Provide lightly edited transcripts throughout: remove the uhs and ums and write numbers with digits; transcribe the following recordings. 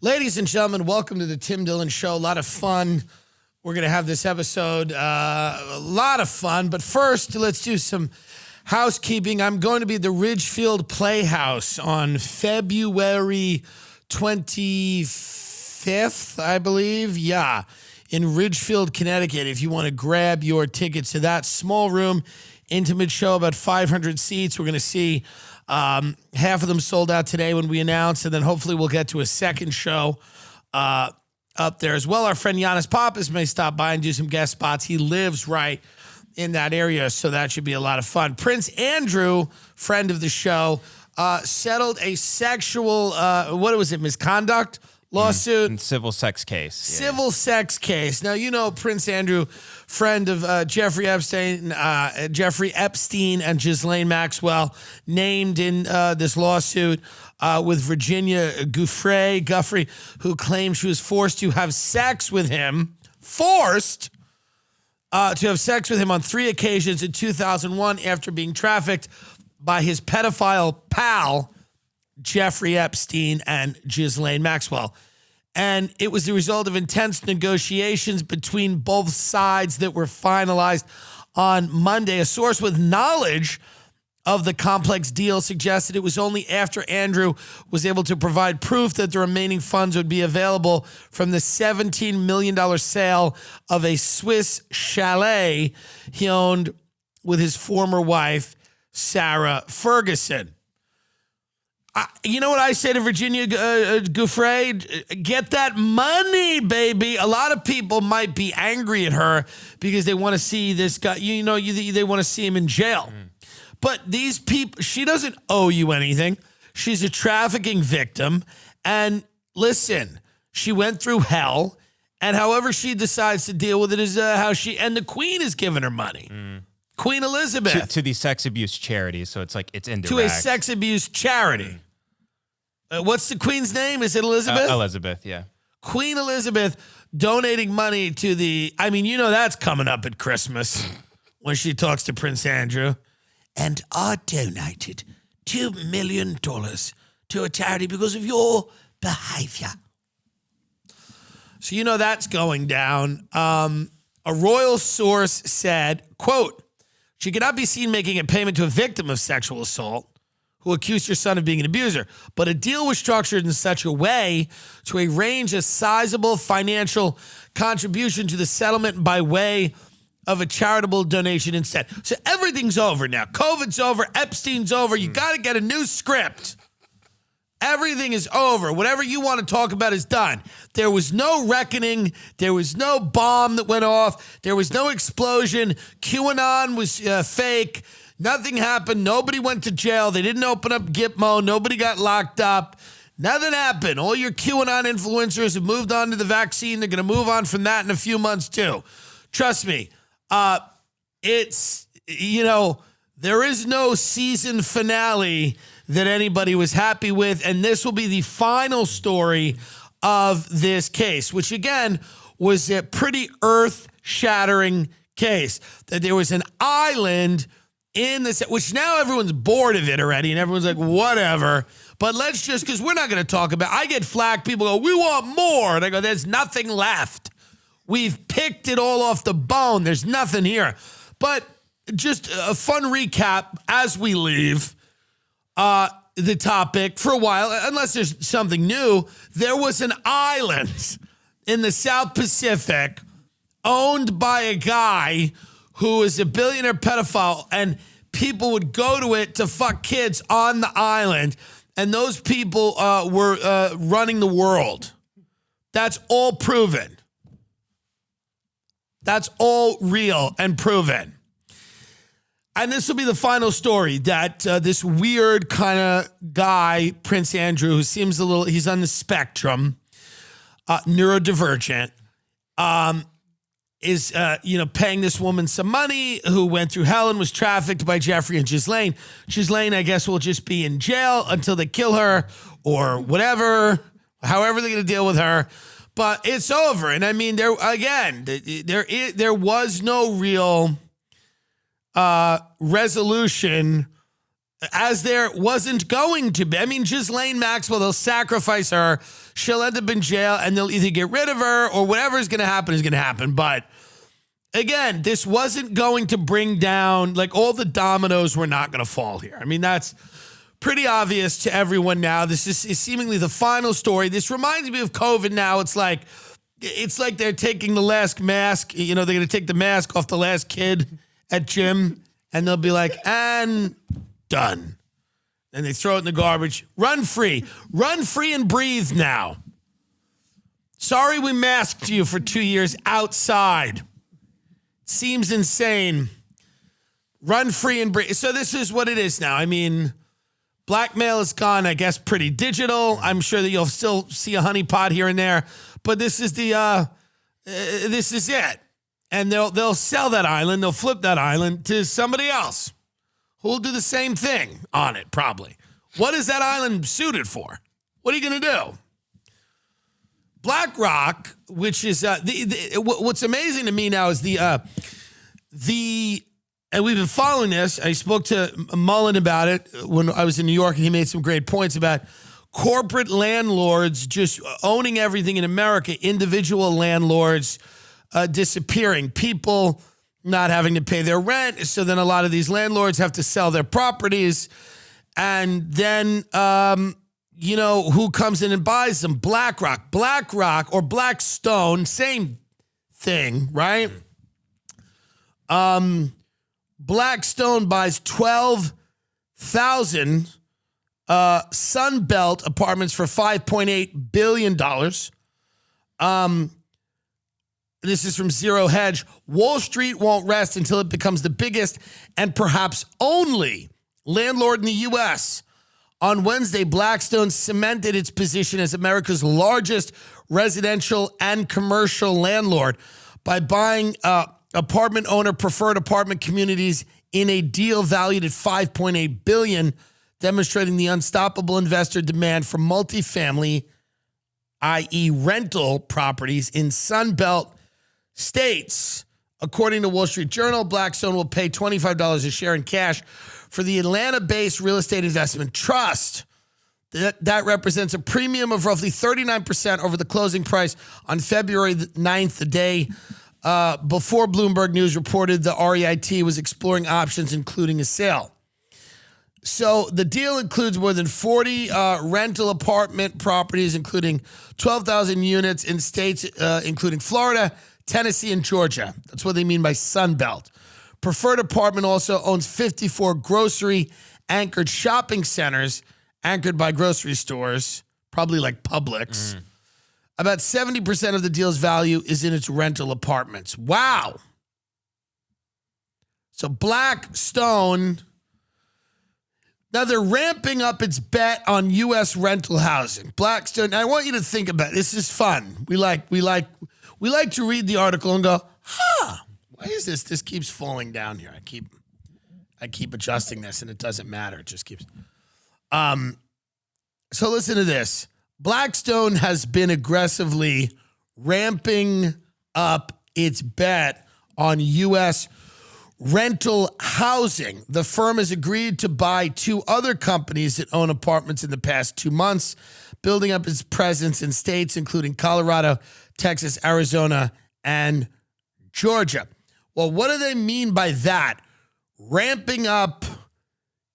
Ladies and gentlemen, welcome to the Tim Dillon Show. A lot of fun. We're going to have this episode, a lot of fun. But first, let's do some housekeeping. I'm going to be at the Ridgefield Playhouse on February 25th, I believe. Yeah, in Ridgefield, Connecticut. If you want to grab your tickets to that small room, intimate show, about 500 seats. We're going to see half of them sold out today when we announce, and then hopefully we'll get to a second show up there as well. Our friend Giannis Pappas may stop by and do some guest spots. He lives right in that area, so that should be a lot of fun. Prince Andrew, friend of the show, settled a sexual, what was it, misconduct lawsuit? Civil sex case. Civil sex case. Now, you know Prince Andrew, friend of Jeffrey Epstein and Ghislaine Maxwell, named in this lawsuit with Virginia Guffrey, who claims she was forced to have sex with him. Forced to have sex with him on 3 occasions in 2001 after being trafficked by his pedophile pal, Jeffrey Epstein and Ghislaine Maxwell. And it was the result of intense negotiations between both sides that were finalized on Monday. A source with knowledge of the complex deal suggested it was only after Andrew was able to provide proof that the remaining funds would be available from the $17 million sale of a Swiss chalet he owned with his former wife, Sarah Ferguson. You know what I say to Virginia Guffrey? Get that money, baby. A lot of people might be angry at her because they want to see this guy, they want to see him in jail. But these people, she doesn't owe you anything. She's a trafficking victim. And listen, she went through hell. And however she decides to deal with it is how and the Queen is giving her money. Queen Elizabeth. To the sex abuse charity, so it's like it's indirect. To a sex abuse charity. What's the Queen's name? Is it Elizabeth? Elizabeth, yeah. Queen Elizabeth donating money to that's coming up at Christmas when she talks to Prince Andrew. And I donated $2 million to a charity because of your behavior. So that's going down. A royal source said, quote, she cannot be seen making a payment to a victim of sexual assault who accused her son of being an abuser, but a deal was structured in such a way to arrange a sizable financial contribution to the settlement by way of a charitable donation instead. So everything's over now. COVID's over. Epstein's over. You got to get a new script. Everything is over. Whatever you want to talk about is done. There was no reckoning. There was no bomb that went off. There was no explosion. QAnon was fake. Nothing happened. Nobody went to jail. They didn't open up Gitmo. Nobody got locked up. Nothing happened. All your QAnon influencers have moved on to the vaccine. They're going to move on from that in a few months too. Trust me. It's, there is no season finale that anybody was happy with. And this will be the final story of this case, which again was a pretty earth-shattering case. That there was an island in this, which now everyone's bored of it already, and everyone's like, whatever. But let's just, because we're not going to talk about, I get flack, people go, we want more. And I go, there's nothing left. We've picked it all off the bone. There's nothing here. But just a fun recap as we leave the topic for a while, unless there's something new. There was an island in the South Pacific owned by a guy who is a billionaire pedophile, and people would go to it to fuck kids on the island, and those people were running the world. That's all proven. That's all real and proven. And this will be the final story, that this weird kind of guy, Prince Andrew, who seems he's on the spectrum, neurodivergent, is, paying this woman some money who went through hell and was trafficked by Jeffrey and Ghislaine. Ghislaine, I guess, will just be in jail until they kill her or whatever, however they're going to deal with her. But it's over. And I mean, there was no real resolution, as there wasn't going to be. I mean, Ghislaine Maxwell, they'll sacrifice her. she'll end up in jail and they'll either get rid of her or whatever is going to happen is going to happen. But again, this wasn't going to bring down, like, all the dominoes were not going to fall here. I mean, that's pretty obvious to everyone now. This is seemingly the final story. This reminds me of COVID now. It's like they're taking the last mask. You know, they're going to take the mask off the last kid at gym and they'll be like, and done. And they throw it in the garbage. Run free. Run free and breathe now. Sorry we masked you for 2 years outside. Seems insane. Run free and breathe. So this is what it is now. I mean, blackmail is gone, I guess, pretty digital. I'm sure that you'll still see a honeypot here and there. But this is this is it. And they'll sell that island. They'll flip that island to somebody else who will do the same thing on it, probably. What is that island suited for? What are you going to do? BlackRock, which is what's amazing to me now is and we've been following this. I spoke to Mullen about it when I was in New York, and he made some great points about corporate landlords just owning everything in America, individual landlords disappearing, people not having to pay their rent. So then a lot of these landlords have to sell their properties. And then, who comes in and buys them? BlackRock or Blackstone, same thing, right? Blackstone buys 12,000 Sunbelt apartments for $5.8 billion. This is from Zero Hedge. Wall Street won't rest until it becomes the biggest and perhaps only landlord in the U.S. On Wednesday, Blackstone cemented its position as America's largest residential and commercial landlord by buying apartment owner preferred apartment communities in a deal valued at $5.8 billion, demonstrating the unstoppable investor demand for multifamily, i.e. rental properties in Sunbelt states. According to Wall Street Journal, Blackstone will pay $25 a share in cash for the Atlanta-based real estate investment trust. That represents a premium of roughly 39% over the closing price on February 9th, the day before Bloomberg News reported the REIT was exploring options, including a sale. So the deal includes more than 40 rental apartment properties, including 12,000 units in states including Florida, Tennessee, and Georgia. That's what they mean by Sunbelt. Preferred Apartment also owns 54 grocery-anchored shopping centers anchored by grocery stores, probably like Publix. About 70% of the deal's value is in its rental apartments. Wow. So Blackstone, now they're ramping up its bet on U.S. rental housing. Blackstone, I want you to think about it. This is fun. We like to read the article and go, why is this? This keeps falling down here. I keep adjusting this and it doesn't matter. It just keeps. So listen to this. Blackstone has been aggressively ramping up its bet on U.S. rental housing. The firm has agreed to buy two other companies that own apartments in the past 2 months, building up its presence in states including Colorado, Texas, Arizona, and Georgia. Well, what do they mean by that? Ramping up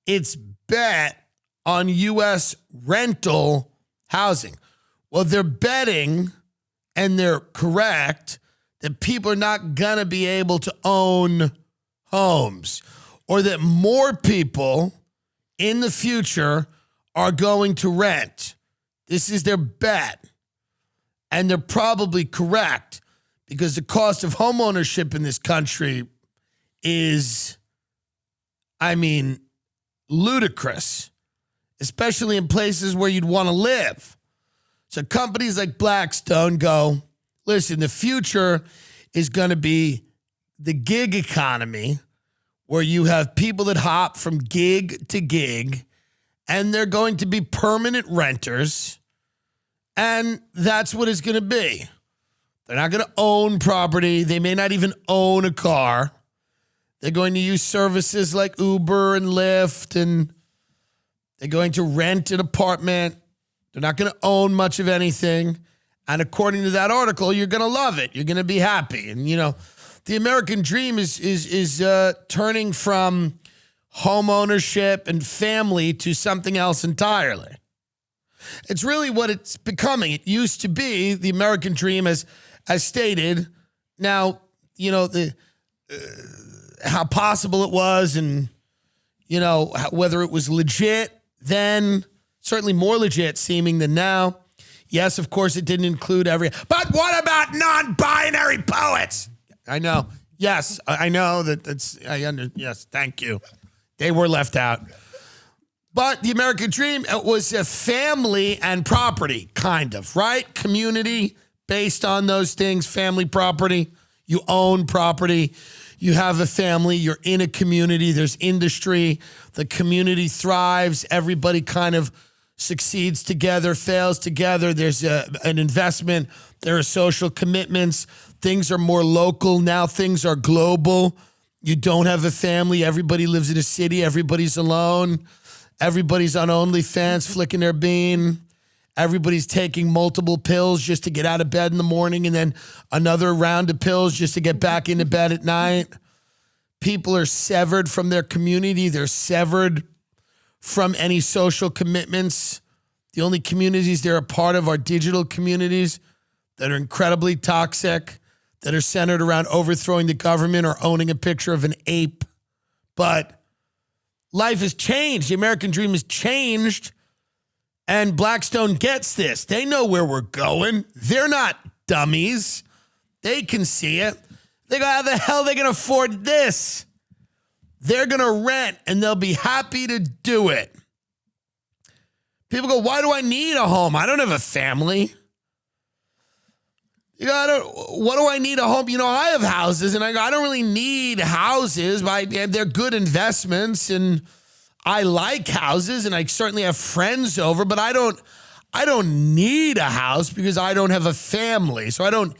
its bet on U.S. rental housing. Well, they're betting, and they're correct, that people are not going to be able to own homes, or that more people in the future are going to rent. This is their bet. And they're probably correct, because the cost of homeownership in this country is, ludicrous, especially in places where you'd want to live. So companies like Blackstone go, listen, the future is going to be the gig economy, where you have people that hop from gig to gig, and they're going to be permanent renters, and that's what it's going to be. They're not going to own property. They may not even own a car. They're going to use services like Uber and Lyft, and they're going to rent an apartment They're not going to own much of anything. And according to that article, you're going to love it. You're going to be happy. And, you know, the American dream is turning from home ownership and family to something else entirely. It's really what it's becoming. It used to be the American dream as stated. Now, you know, how possible it was and, you know, whether it was legit then, certainly more legit seeming than now. Yes, of course, it didn't include but what about non-binary poets? I know. Yes, I know yes, thank you. They were left out. But the American dream was a family and property, kind of, right? Community based on those things, family, property. You own property. You have a family. You're in a community. There's industry. The community thrives. Everybody kind of succeeds together, fails together. There's an investment. There are social commitments. Things are more local. Now things are global. You don't have a family. Everybody lives in a city. Everybody's alone. Everybody's on OnlyFans flicking their bean. Everybody's taking multiple pills just to get out of bed in the morning and then another round of pills just to get back into bed at night. People are severed from their community. They're severed from any social commitments. The only communities they're a part of are digital communities that are incredibly toxic, that are centered around overthrowing the government or owning a picture of an ape. But life has changed. The American dream has changed. And Blackstone gets this. They know where we're going. They're not dummies. They can see it. They go, how the hell are they going to afford this? They're going to rent, and they'll be happy to do it. People go, why do I need a home? I don't have a family. You know, what do I need a home? You know, I have houses, and I go, I don't really need houses. But they're good investments, and I like houses, and I certainly have friends over, but I don't need a house because I don't have a family. So I don't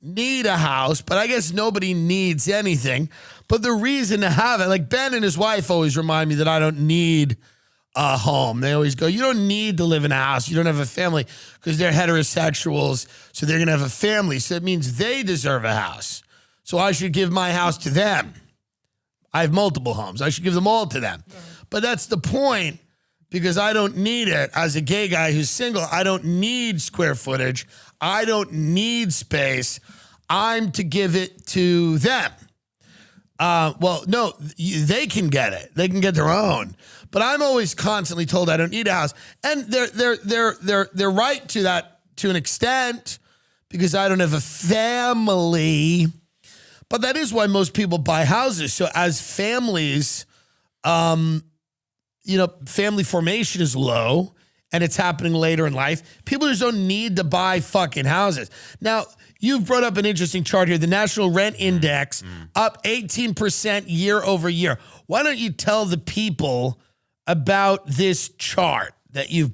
need a house, but I guess nobody needs anything. But the reason to have it, like Ben and his wife always remind me that I don't need a home. They always go, you don't need to live in a house. You don't have a family because they're heterosexuals. So they're going to have a family. So that means they deserve a house. So I should give my house to them. I have multiple homes. I should give them all to them. But that's the point, because I don't need it. As a gay guy who's single, I don't need square footage. I don't need space. I'm to give it to them. Well, no, they can get it. They can get their own. But I'm always constantly told I don't need a house, and they're right to that to an extent, because I don't have a family. But that is why most people buy houses. So as families, you know, family formation is low and it's happening later in life. People just don't need to buy fucking houses. Now, you've brought up an interesting chart here. The National Rent Index up 18% year over year. Why don't you tell the people about this chart that you've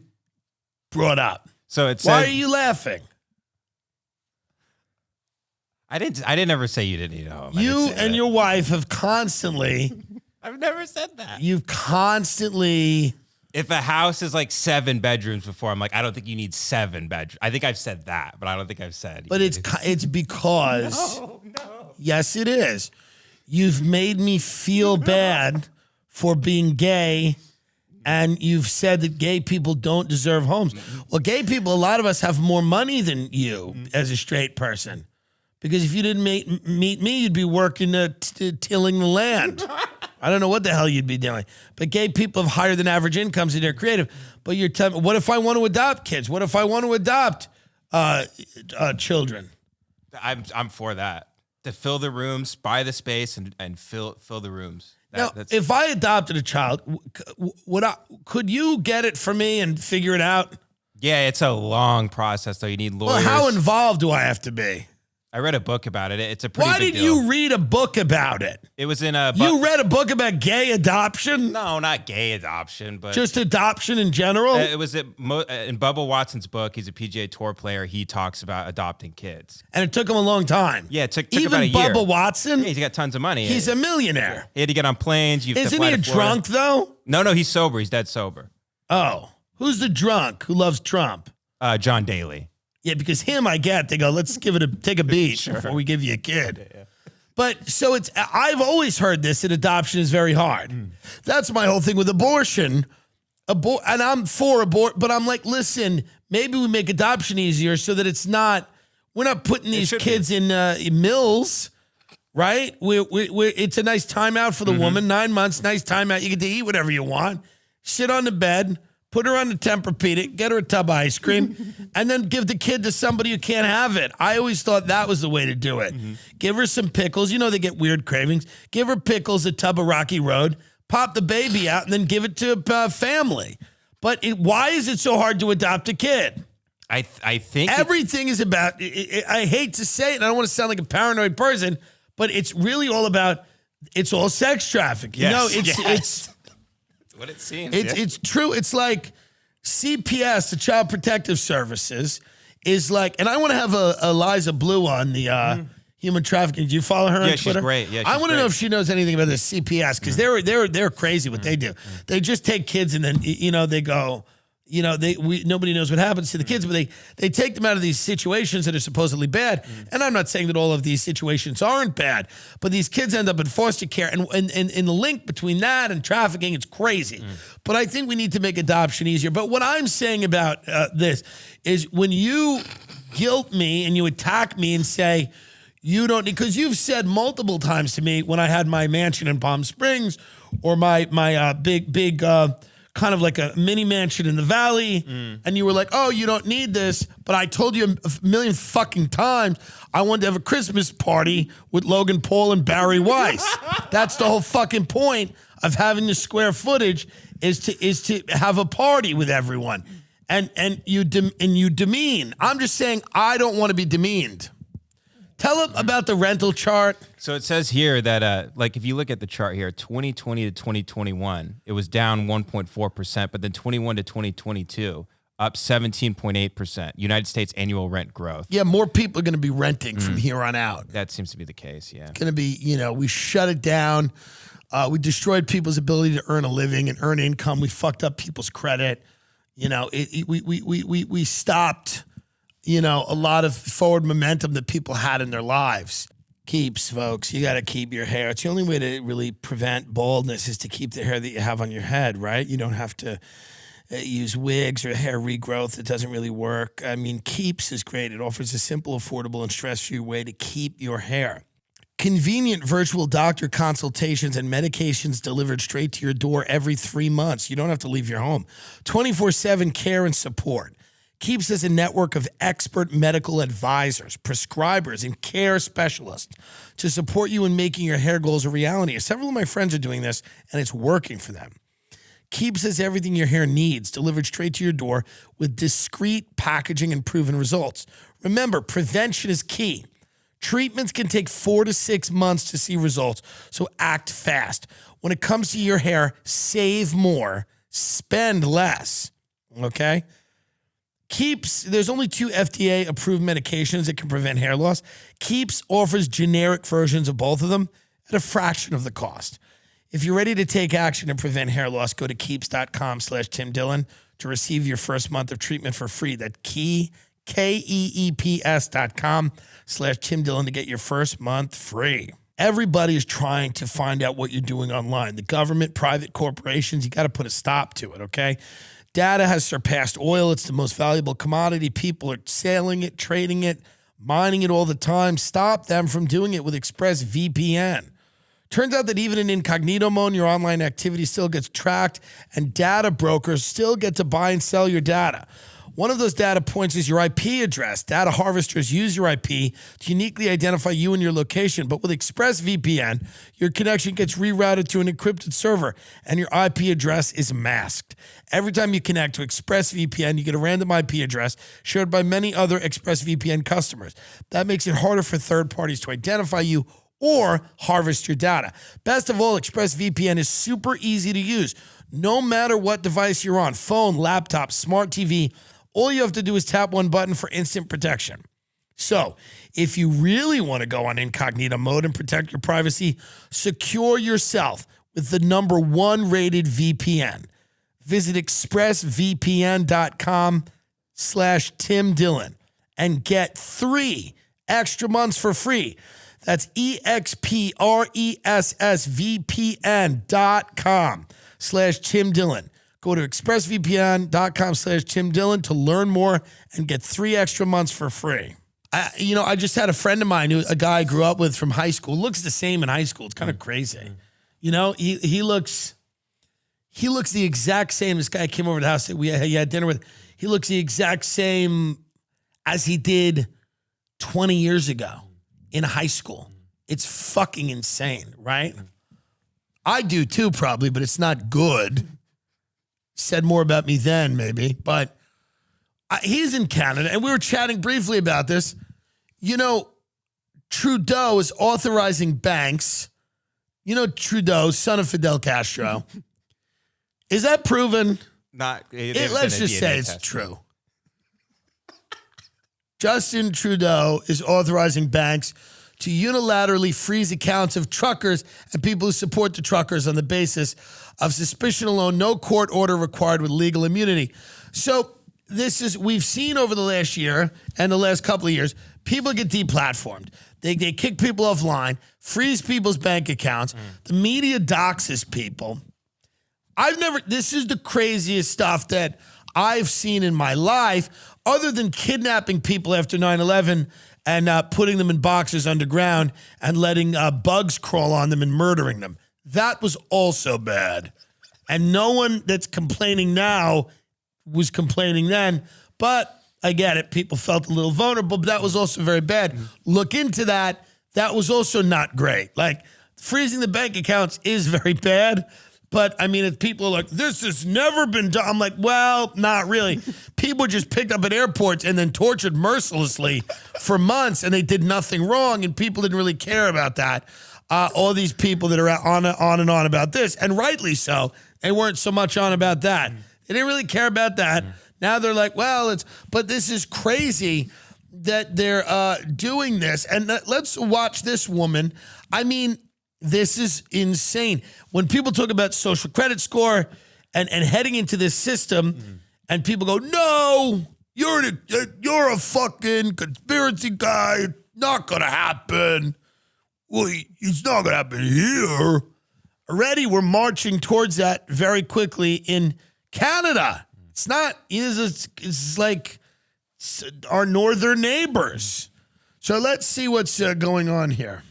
brought up? So it's why are you laughing? I didn't ever say you didn't need a home. You and your wife have constantly I've never said that. You've constantly. If a house is like 7 bedrooms before, I'm like, I don't think you need 7 bedrooms. I think I've said that, but I don't think I've said. But it's because. No. Yes, it is. You've made me feel bad for being gay, and you've said that gay people don't deserve homes. Well, gay people, a lot of us have more money than you as a straight person. Because if you didn't meet me, you'd be working tilling the land. I don't know what the hell you'd be doing. But gay people have higher than average incomes and they're creative. But you're telling me, what if I want to adopt kids? What if I want to adopt children? I'm for that. To fill the rooms, buy the space, and fill the rooms. That's if I adopted a child, could you get it for me and figure it out? Yeah, it's a long process, though. You need lawyers. Well, how involved do I have to be? I read a book about it. It's a pretty Why big did deal. you read a book about it? It was in a book. You read a book about gay adoption? No, not gay adoption, but just adoption in general? It was in Bubba Watson's book. He's a PGA Tour player. He talks about adopting kids. And it took him a long time. Yeah, it took Even about a year. Bubba Watson? Yeah, he's got tons of money. He's a millionaire. He had to get on planes. Isn't he a drunk, though? No, he's sober. He's dead sober. Oh. Who's the drunk who loves Trump? John Daly. Yeah, because him I get. They go, let's take a beat before we give you a kid. Yeah. But so I've always heard this, that adoption is very hard. That's my whole thing with abortion. And I'm for abort, but I'm like, listen, maybe we make adoption easier so that we're not putting these kids in mills, right? It's a nice timeout for the woman, 9 months, nice timeout. You get to eat whatever you want, sit on the bed, put her on the Tempur-Pedic, get her a tub of ice cream, and then give the kid to somebody who can't have it. I always thought that was the way to do it. Give her some pickles. You know they get weird cravings. Give her pickles, a tub of Rocky Road, pop the baby out, and then give it to a family. But why is it so hard to adopt a kid? I think everything is about, I hate to say it, and I don't want to sound like a paranoid person, but it's really all about, it's all sex trafficking. Yes. It's what it seems. It's true. It's like CPS, the Child Protective Services, is like, and I want to have Eliza Blue on the human trafficking. Do you follow her on Twitter? She's great. Yeah, I want to know if she knows anything about the CPS, because they're crazy what they do. They just take kids and then they go. Nobody knows what happens to the kids, but they take them out of these situations that are supposedly bad. And I'm not saying that all of these situations aren't bad, but these kids end up in foster care. And the link between that and trafficking, it's crazy. But I think we need to make adoption easier. But what I'm saying about this is when you guilt me and you attack me and say, you don't, because you've said multiple times to me when I had my mansion in Palm Springs or my big kind of like a mini mansion in the valley, and you were like, oh, you don't need this, but I told you a million fucking times I wanted to have a Christmas party with Logan Paul and Barry Weiss. That's the whole fucking point of having the square footage is to have a party with everyone. And you demean. I'm just saying I don't want to be demeaned. Tell them about the rental chart. So it says here that, if you look at the chart here, 2020 to 2021, it was down 1.4%, but then 21 to 2022, up 17.8%. United States annual rent growth. Yeah, more people are going to be renting from here on out. That seems to be the case, yeah. It's going to be, we shut it down. We destroyed people's ability to earn a living and earn income. We fucked up people's credit. We stopped a lot of forward momentum that people had in their lives. Keeps, folks. You got to keep your hair. It's the only way to really prevent baldness is to keep the hair that you have on your head, right? You don't have to use wigs or hair regrowth. It doesn't really work. I mean, Keeps is great. It offers a simple, affordable, and stress-free way to keep your hair. Convenient virtual doctor consultations and medications delivered straight to your door every 3 months. You don't have to leave your home. 24/7 care and support. Keeps as a network of expert medical advisors, prescribers, and care specialists to support you in making your hair goals a reality. Several of my friends are doing this, and it's working for them. Keeps has everything your hair needs delivered straight to your door with discreet packaging and proven results. Remember, prevention is key. Treatments can take 4 to 6 months to see results, so act fast. When it comes to your hair, save more, spend less, okay? Keeps, there's only 2 FDA-approved medications that can prevent hair loss. Keeps offers generic versions of both of them at a fraction of the cost. If you're ready to take action and prevent hair loss, go to keeps.com/TimDillon to receive your first month of treatment for free. That's KEEPS.com/TimDillon to get your first month free. Everybody is trying to find out what you're doing online. The government, private corporations, you got to put a stop to it, okay? Data has surpassed oil. It's the most valuable commodity. People are selling it, trading it, mining it all the time. Stop them from doing it with ExpressVPN. Turns out that even in incognito mode, your online activity still gets tracked, and data brokers still get to buy and sell your data. One of those data points is your IP address. Data harvesters use your IP to uniquely identify you and your location. But with ExpressVPN, your connection gets rerouted to an encrypted server, and your IP address is masked. Every time you connect to ExpressVPN, you get a random IP address shared by many other ExpressVPN customers. That makes it harder for third parties to identify you or harvest your data. Best of all, ExpressVPN is super easy to use. No matter what device you're on, phone, laptop, smart TV, all you have to do is tap one button for instant protection. So, if you really want to go on incognito mode and protect your privacy, secure yourself with the #1 rated VPN. Visit expressvpn.com/TimDillon and get 3 extra months for free. That's expressvpn.com/TimDillon. Go to expressvpn.com/TimDillon to learn more and get 3 extra months for free. I just had a friend of mine, a guy I grew up with from high school, looks the same in high school. It's kind of crazy. He looks the exact same. This guy came over to the house that he had dinner with. He looks the exact same as he did 20 years ago in high school. It's fucking insane, right? I do too, probably, but it's not good. Said more about me then, maybe. But he's in Canada, and we were chatting briefly about this. Trudeau is authorizing banks. Trudeau, son of Fidel Castro. Is that proven? Let's just say it's true. Justin Trudeau is authorizing banks to unilaterally freeze accounts of truckers and people who support the truckers on the basis of suspicion alone, no court order required with legal immunity. So we've seen over the last year and the last couple of years, people get deplatformed. They kick people offline, freeze people's bank accounts. The media doxes people. This is the craziest stuff that I've seen in my life, other than kidnapping people after 9/11 and putting them in boxes underground and letting bugs crawl on them and murdering them. That was also bad. And no one that's complaining now was complaining then. But I get it. People felt a little vulnerable, but that was also very bad. Look into that. That was also not great. Like, freezing the bank accounts is very bad. But, if people are like, this has never been done. I'm like, well, not really. People just picked up at airports and then tortured mercilessly for months, and they did nothing wrong, and people didn't really care about that. All these people that are on and on about this, and rightly so, they weren't so much on about that. They didn't really care about that. Now they're like, but this is crazy that they're doing this. And let's watch this woman. This is insane. When people talk about social credit score and heading into this system, and people go, no, you're a fucking conspiracy guy. It's not going to happen. Well, it's not going to happen here. Already we're marching towards that very quickly in Canada. It's not, it's like our northern neighbors. So let's see what's going on here.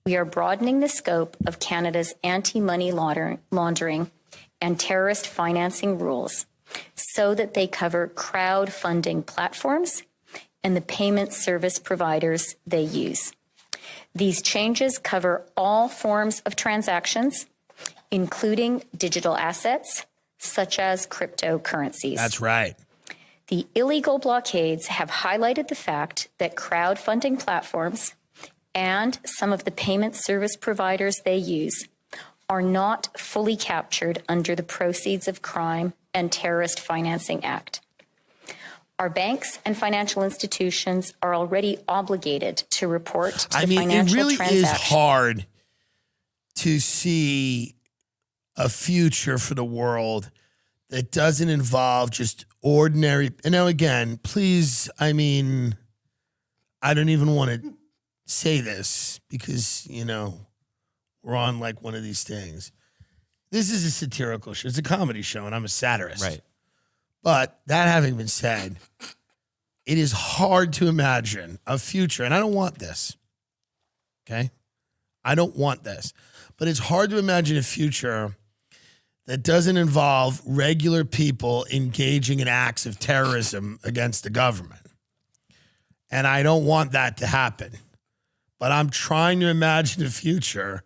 We are broadening the scope of Canada's anti-money laundering and terrorist financing rules so that they cover crowdfunding platforms and the payment service providers they use. These changes cover all forms of transactions, including digital assets, such as cryptocurrencies. That's right. The illegal blockades have highlighted the fact that crowdfunding platforms and some of the payment service providers they use are not fully captured under the Proceeds of Crime and Terrorist Financing Act. Our banks and financial institutions are already obligated to report to the financial it really transaction. is hard to see a future for the world that doesn't involve just ordinary. And now again, please, I don't even want to say this because, we're on like one of these things. This is a satirical show. It's a comedy show, and I'm a satirist. Right. But that having been said, it is hard to imagine a future, and I don't want this. Okay? I don't want this. But it's hard to imagine a future that doesn't involve regular people engaging in acts of terrorism against the government. And I don't want that to happen. But I'm trying to imagine a future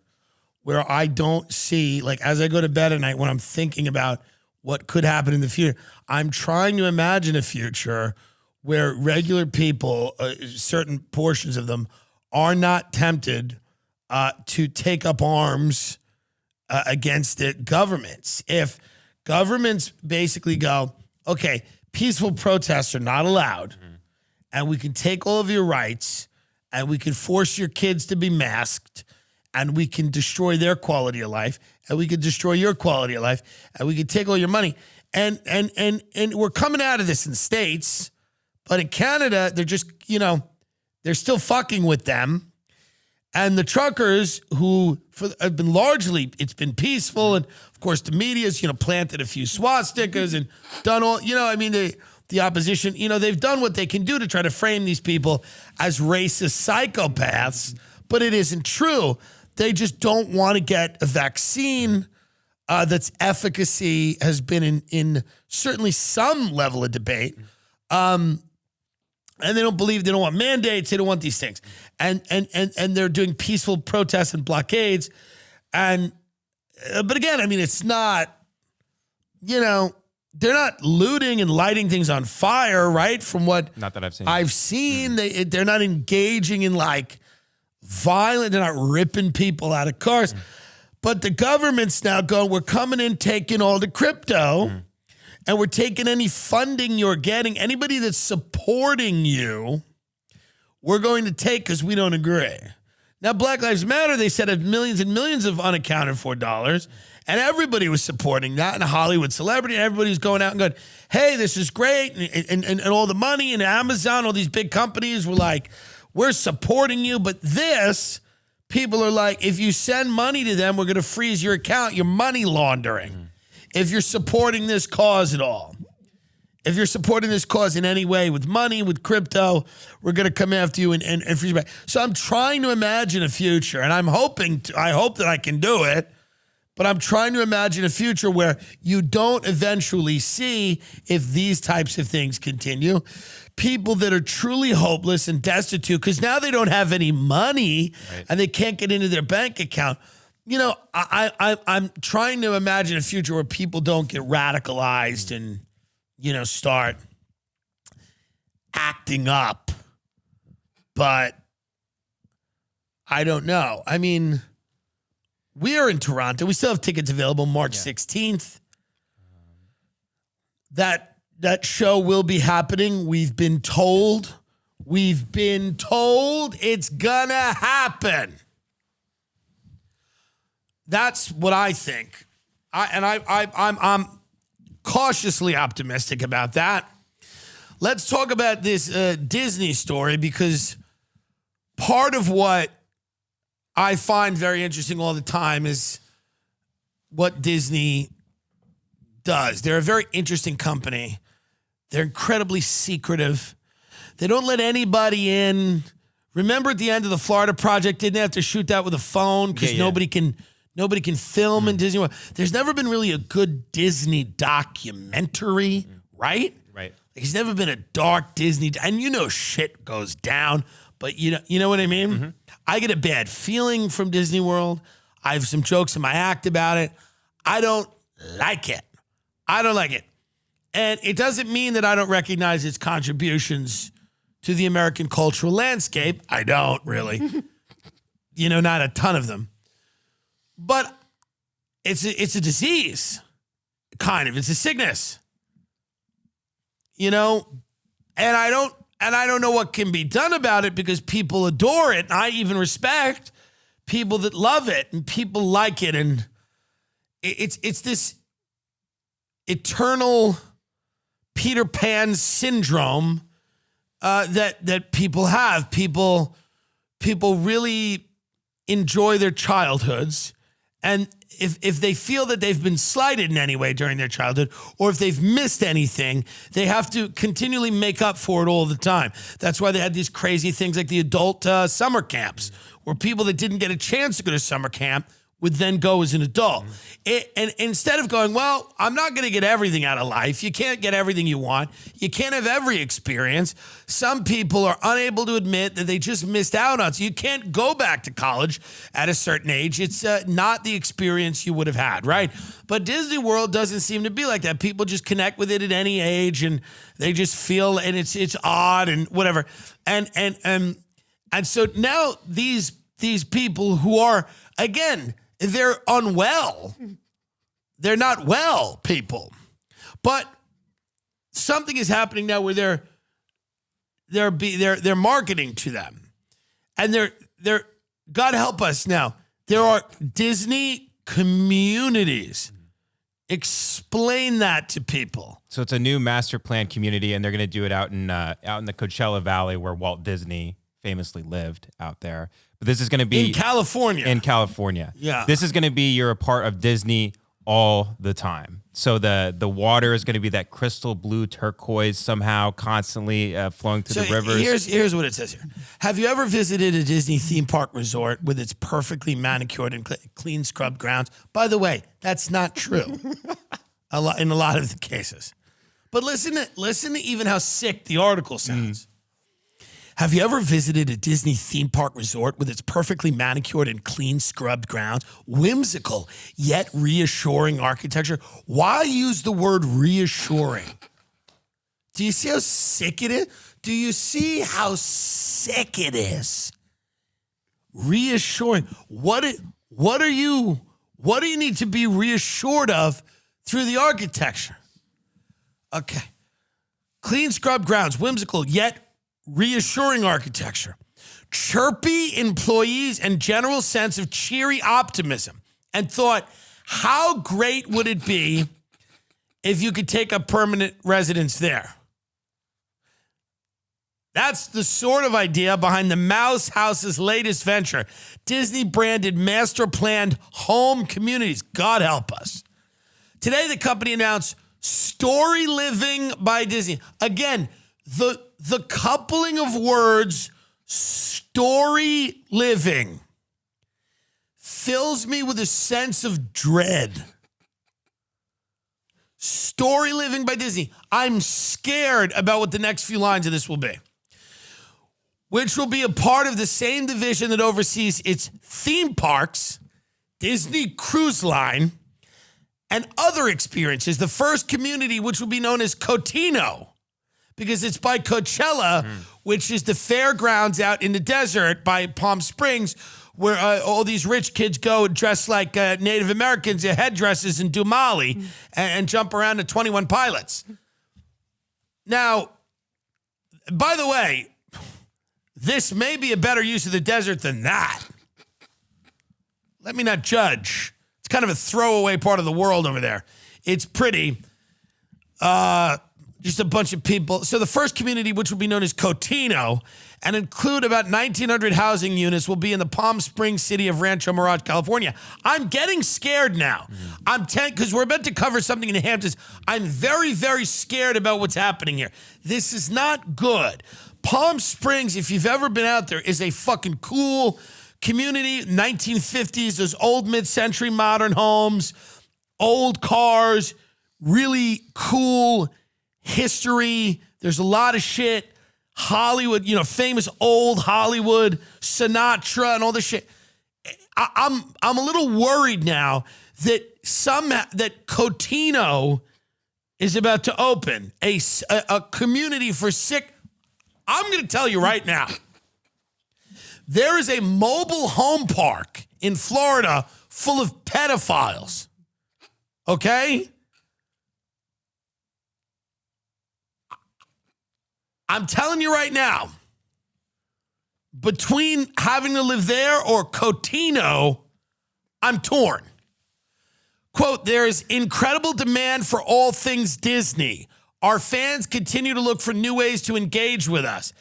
where I don't see, like as I go to bed at night, when I'm thinking about what could happen in the future, I'm trying to imagine a future where regular people, certain portions of them, are not tempted to take up arms against the governments. If governments basically go, okay, peaceful protests are not allowed, and we can take all of your rights, and we can force your kids to be masked, and we can destroy their quality of life, and we can destroy your quality of life, and we can take all your money. And we're coming out of this in the States, but in Canada, they're just, they're still fucking with them. And the truckers who have been largely, it's been peaceful. And of course, the media's, planted a few swastikas and done all, the opposition, they've done what they can do to try to frame these people as racist psychopaths, but it isn't true. They just don't want to get a vaccine that's efficacy has been in certainly some level of debate. And they don't want mandates. They don't want these things. And they're doing peaceful protests and blockades. And, but again, it's not, they're not looting and lighting things on fire, right? From what not that I've seen, they're not engaging in violent, they're not ripping people out of cars. But the government's now going, we're coming in, taking all the crypto, and we're taking any funding you're getting, anybody that's supporting you, we're going to take because we don't agree. Now, Black Lives Matter, they said, have millions and millions of unaccounted for dollars, and everybody was supporting that, and a Hollywood celebrity, and everybody's going out and going, hey, this is great, and all the money, and Amazon, all these big companies were like, we're supporting you, but this, people are like, if you send money to them, we're going to freeze your account, you're money laundering. If you're supporting this cause at all. If you're supporting this cause in any way with money, with crypto, we're going to come after you and freeze you back. So I'm trying to imagine a future, and I hope that I can do it, but I'm trying to imagine a future where you don't eventually see, if these types of things continue, people that are truly hopeless and destitute because now they don't have any money and they can't get into their bank account. I'm trying to imagine a future where people don't get radicalized and, start acting up. But I don't know. We are in Toronto. We still have tickets available March 16th. That show will be happening. We've been told it's gonna happen. That's what I think. I'm cautiously optimistic about that. Let's talk about this Disney story, because part of what I find very interesting all the time is what Disney does. They're a very interesting company. They're incredibly secretive. They don't let anybody in. Remember at the end of the Florida Project, didn't they have to shoot that with a phone because nobody can film in Disney World? There's never been really a good Disney documentary, right? Right. There's never been a dark Disney, and shit goes down, but you know what I mean? Mm-hmm. I get a bad feeling from Disney World. I have some jokes in my act about it. I don't like it. And it doesn't mean that I don't recognize its contributions to the American cultural landscape. I don't really. Not a ton of them. But it's a disease, kind of. It's a sickness. And I don't know what can be done about it, because people adore it. And I even respect people that love it and people like it. And it's this eternal Peter Pan syndrome that people have. People really enjoy their childhoods. And if they feel that they've been slighted in any way during their childhood, or if they've missed anything, they have to continually make up for it all the time. That's why they had these crazy things like the adult summer camps, where people that didn't get a chance to go to summer camp would then go as an adult. And instead of going, well, I'm not going to get everything out of life. You can't get everything you want. You can't have every experience. Some people are unable to admit that they just missed out on. So you can't go back to college at a certain age. It's not the experience you would have had, right? But Disney World doesn't seem to be like that. People just connect with it at any age, and they just feel, and it's odd and whatever. And so now these people who are, again, they're unwell. They're not well people. But something is happening now where they're marketing to them. And they're God help us now. There are Disney communities Explain that to people. So it's a new master plan community, and they're going to do it out in the Coachella Valley where Walt Disney famously lived out there. But this is going to be in California. Yeah. This is going to be you're a part of Disney all the time. So the water is going to be that crystal blue turquoise somehow constantly flowing through the rivers. Here's what it says here. Have you ever visited a Disney theme park resort with its perfectly manicured and clean scrubbed grounds? By the way, that's not true in a lot of the cases. But listen to even how sick the article sounds. Have you ever visited a Disney theme park resort with its perfectly manicured and clean scrubbed grounds, whimsical yet reassuring architecture? Why use the word reassuring? Do you see how sick it is? Do you see how sick it is? Reassuring. What do you need to be reassured of through the architecture? Okay. Clean scrubbed grounds, whimsical yet reassuring architecture, chirpy employees, and general sense of cheery optimism. And thought, how great would it be if you could take up permanent residence there? That's the sort of idea behind the Mouse House's latest venture, Disney-branded master-planned home communities. God help us. Today, the company announced Storyliving by Disney. Again, the coupling of words, story living, fills me with a sense of dread. Story living by Disney. I'm scared about what the next few lines of this will be, which will be a part of the same division that oversees its theme parks, Disney Cruise Line, and other experiences. The first community, which will be known as Cotino, because it's by Coachella, which is the fairgrounds out in the desert by Palm Springs, where all these rich kids go and dress like Native Americans in headdresses and do Molly and jump around to 21 Pilots. Now, by the way, this may be a better use of the desert than that. Let me not judge. It's kind of a throwaway part of the world over there. It's pretty. Just a bunch of people. So the first community, which will be known as Cotino, and include about 1,900 housing units, will be in the Palm Springs city of Rancho Mirage, California. I'm getting scared now. Because we're about to cover something in the Hamptons. I'm very, very scared about what's happening here. This is not good. Palm Springs, if you've ever been out there, is a fucking cool community. 1950s, those old mid-century modern homes, old cars, really cool history. There's a lot of shit. Hollywood, famous old Hollywood, Sinatra and all this shit. I'm a little worried now that that Cotino is about to open a community for sick. I'm going to tell you right now. There is a mobile home park in Florida full of pedophiles. Okay? I'm telling you right now, between having to live there or Cotino, I'm torn. Quote, there is incredible demand for all things Disney. Our fans continue to look for new ways to engage with us,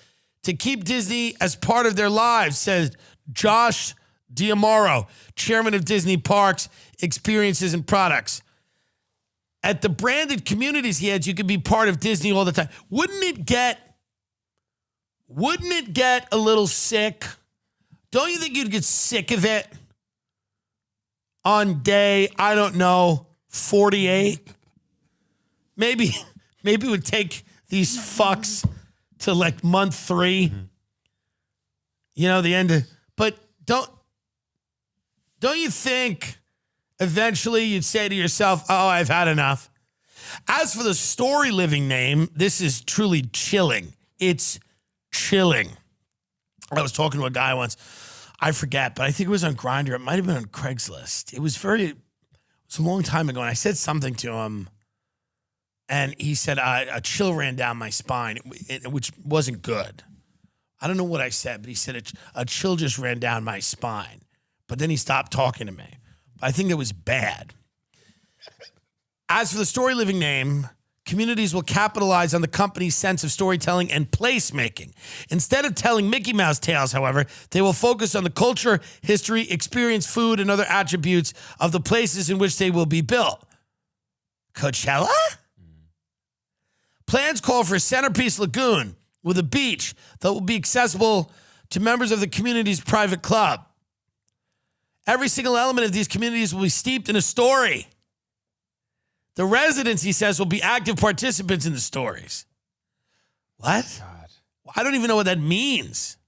to keep Disney as part of their lives, says Josh D'Amaro, chairman of Disney Parks, Experiences and Products. At the branded communities he had, you could be part of Disney all the time. Wouldn't it get a little sick? Don't you think you'd get sick of it on day, I don't know, 48? Maybe it would take these fucks to like month 3. The end of, but don't you think eventually you'd say to yourself, oh, I've had enough? As for the Storyliving name, this is truly chilling. It's chilling. I was talking to a guy once, I forget, but I think it was on Grindr. It might have been on Craigslist. It was a long time ago, and I said something to him, and he said a chill ran down my spine, which wasn't good. I don't know what I said, but he said a chill just ran down my spine. But then he stopped talking to me. I think it was bad. As for the Storyliving name, communities will capitalize on the company's sense of storytelling and placemaking. Instead of telling Mickey Mouse tales, however, they will focus on the culture, history, experience, food, and other attributes of the places in which they will be built. Coachella? Plans call for a centerpiece lagoon with a beach that will be accessible to members of the community's private club. Every single element of these communities will be steeped in a story. The residents, he says, will be active participants in the stories. What? God. I don't even know what that means.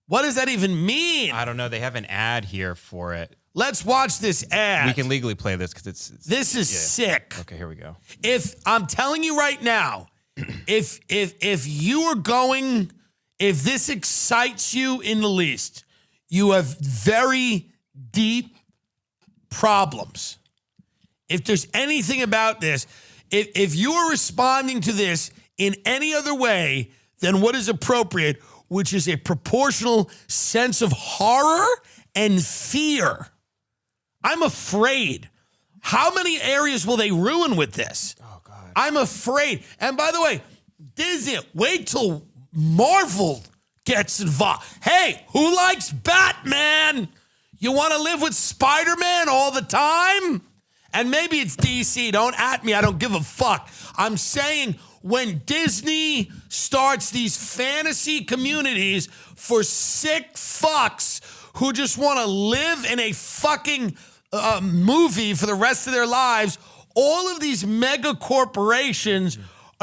What does that even mean? I don't know. They have an ad here for it. Let's watch this ad. We can legally play this because it's This is sick. Okay, here we go. If I'm telling you right now, if you are going, if this excites you in the least, you have very deep problems. If there's anything about this, if you are responding to this in any other way than what is appropriate, which is a proportional sense of horror and fear, I'm afraid. How many areas will they ruin with this? Oh, God. I'm afraid. And by the way, Disney, wait till Marvel gets involved. Hey, who likes Batman? You want to live with Spider-Man all the time? And maybe it's DC. Don't at me. I don't give a fuck. I'm saying when Disney starts these fantasy communities for sick fucks who just want to live in a fucking movie for the rest of their lives, all of these mega corporations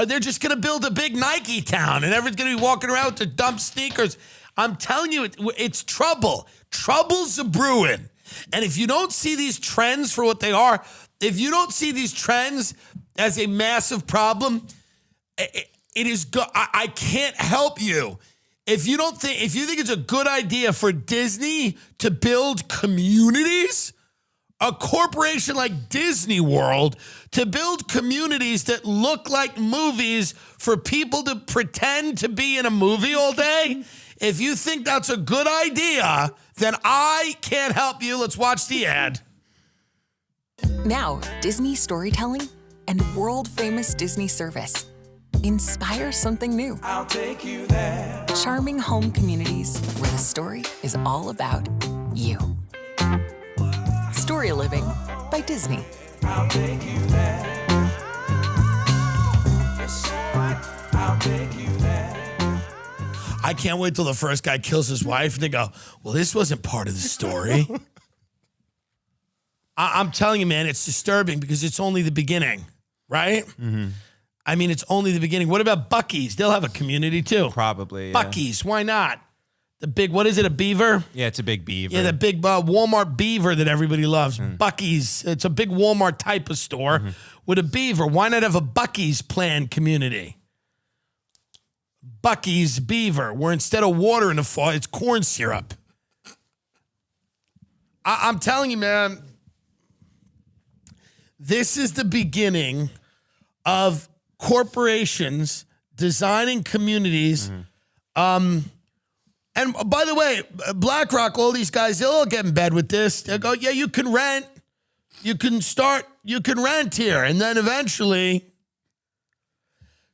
they're just going to build a big Nike town and everyone's going to be walking around with their dumb sneakers. I'm telling you, it's trouble. Trouble's a brewing. And if you don't see these trends for what they are, if you don't see these trends as a massive problem, it is I can't help you. If you think it's a good idea for Disney to build communities, a corporation like Disney World to build communities that look like movies for people to pretend to be in a movie all day, if you think that's a good idea, then I can't help you. Let's watch the ad. Now, Disney storytelling and world-famous Disney service. Inspire something new. I'll take you there. Charming home communities where the story is all about you. Storyliving by Disney. I'll take you there. I'll take you there. I can't wait till the first guy kills his wife and they go, well, this wasn't part of the story. I'm telling you, man, it's disturbing because it's only the beginning, right? Mm-hmm. I mean, it's only the beginning. What about Buc-ee's? They'll have a community too. Probably. Yeah. Buc-ee's, why not? The big, what is it, a beaver? Yeah, it's a big beaver. Yeah, the big Walmart beaver that everybody loves. Buc-ee's, it's a big Walmart type of store with a beaver. Why not have a Buc-ee's planned community? Buc-ee's beaver, where instead of water in the fall, it's corn syrup. I'm telling you, man, this is the beginning of corporations designing communities. And by the way, BlackRock, all these guys, they'll all get in bed with this. They'll go, yeah, you can rent. You can rent here. And then eventually,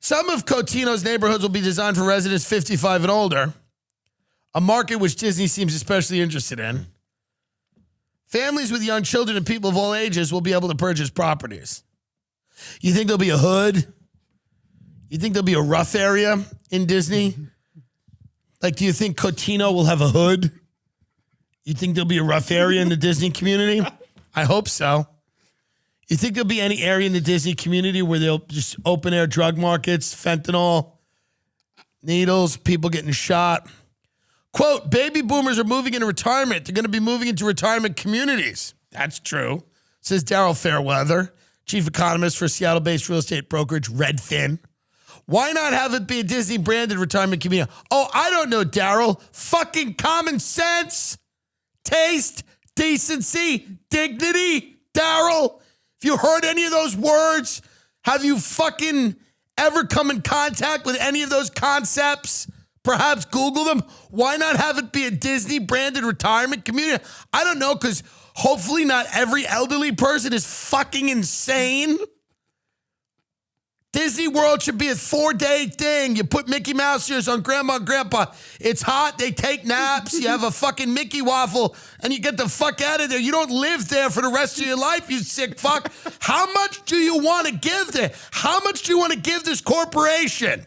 some of Cotino's neighborhoods will be designed for residents 55 and older, a market which Disney seems especially interested in. Families with young children and people of all ages will be able to purchase properties. You think there'll be a hood? You think there'll be a rough area in Disney? Like, do you think Cotino will have a hood? You think there'll be a rough area in the Disney community? I hope so. You think there'll be any area in the Disney community where they'll just open air drug markets, fentanyl, needles, people getting shot? Quote, baby boomers are moving into retirement. They're going to be moving into retirement communities. That's true, says Daryl Fairweather, chief economist for Seattle-based real estate brokerage Redfin. Why not have it be a Disney-branded retirement community? Oh, I don't know, Daryl. Fucking common sense, taste, decency, dignity, Daryl. If you heard any of those words, have you fucking ever come in contact with any of those concepts? Perhaps Google them. Why not have it be a Disney-branded retirement community? I don't know, because Hopefully not every elderly person is fucking insane. Disney World should be a 4-day thing. You put Mickey Mouse ears on Grandma and Grandpa. It's hot. They take naps. You have a fucking Mickey waffle, and you get the fuck out of there. You don't live there for the rest of your life, you sick fuck. How much do you want to give there? How much do you want to give this corporation?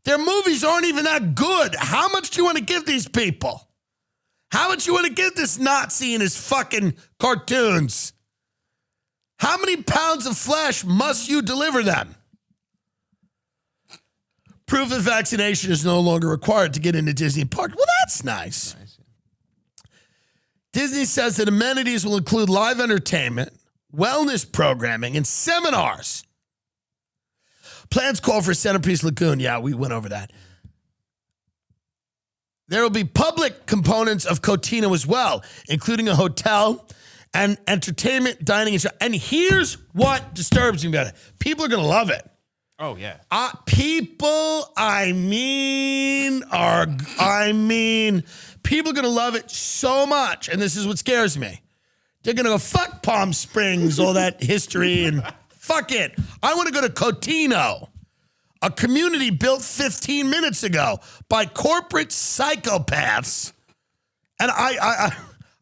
Their movies aren't even that good. How much do you want to give these people? How much do you want to give this Nazi and his fucking cartoons? How many pounds of flesh must you deliver them? Proof of vaccination is no longer required to get into Disney Park. Well, that's nice. Disney says that amenities will include live entertainment, wellness programming, and seminars. Plans call for Centerpiece Lagoon. Yeah, we went over that. There will be public components of Cotino as well, including a hotel and entertainment, dining, and here's what disturbs me about it. People are going to love it. Oh, yeah. People are going to love it so much. And this is what scares me. They're going to go, fuck Palm Springs, all that history, and fuck it. I want to go to Cotino, a community built 15 minutes ago by corporate psychopaths. And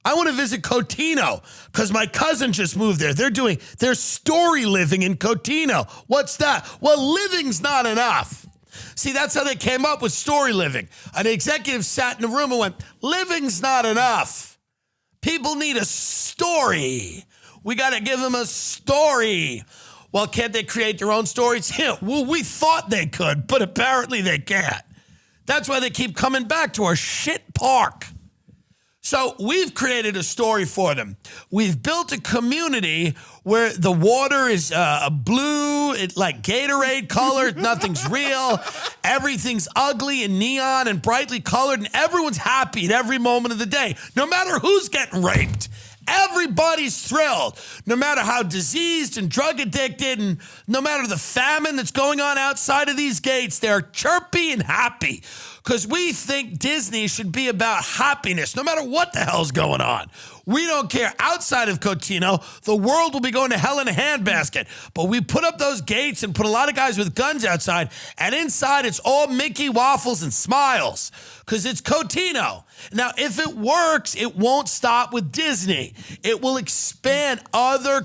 I want to visit Cotino because my cousin just moved there. They're story living in Cotino. What's that? Well, living's not enough. See, that's how they came up with story living. An executive sat in a room and went, living's not enough. People need a story. We got to give them a story. Well, can't they create their own stories? Yeah, well, we thought they could, but apparently they can't. That's why they keep coming back to our shit park. So we've created a story for them. We've built a community where the water is blue, like Gatorade colored, nothing's real, everything's ugly and neon and brightly colored, and everyone's happy at every moment of the day, no matter who's getting raped. Everybody's thrilled, no matter how diseased and drug addicted, and no matter the famine that's going on outside of these gates, they're chirpy and happy. Because we think Disney should be about happiness, no matter what the hell's going on. We don't care. Outside of Cotino, the world will be going to hell in a handbasket. But we put up those gates and put a lot of guys with guns outside, and inside it's all Mickey waffles and smiles, because it's Cotino. Now, if it works, it won't stop with Disney. It will expand. Other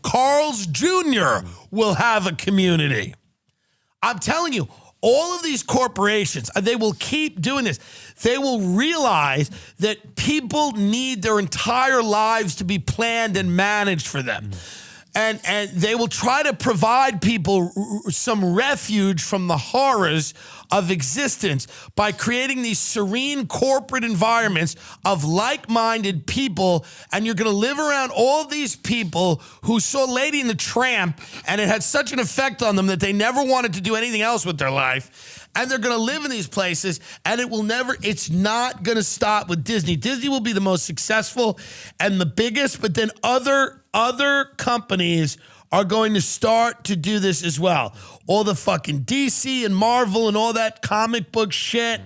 Carl's Jr. will have a community. I'm telling you, all of these corporations, they will keep doing this. They will realize that people need their entire lives to be planned and managed for them. And they will try to provide people some refuge from the horrors of existence by creating these serene corporate environments of like-minded people. And you're going to live around all these people who saw Lady and the Tramp, and it had such an effect on them that they never wanted to do anything else with their life. And they're going to live in these places, and it's not going to stop with Disney. Disney will be the most successful and the biggest, but then other companies are going to start to do this as well. All the fucking DC and Marvel and all that comic book shit.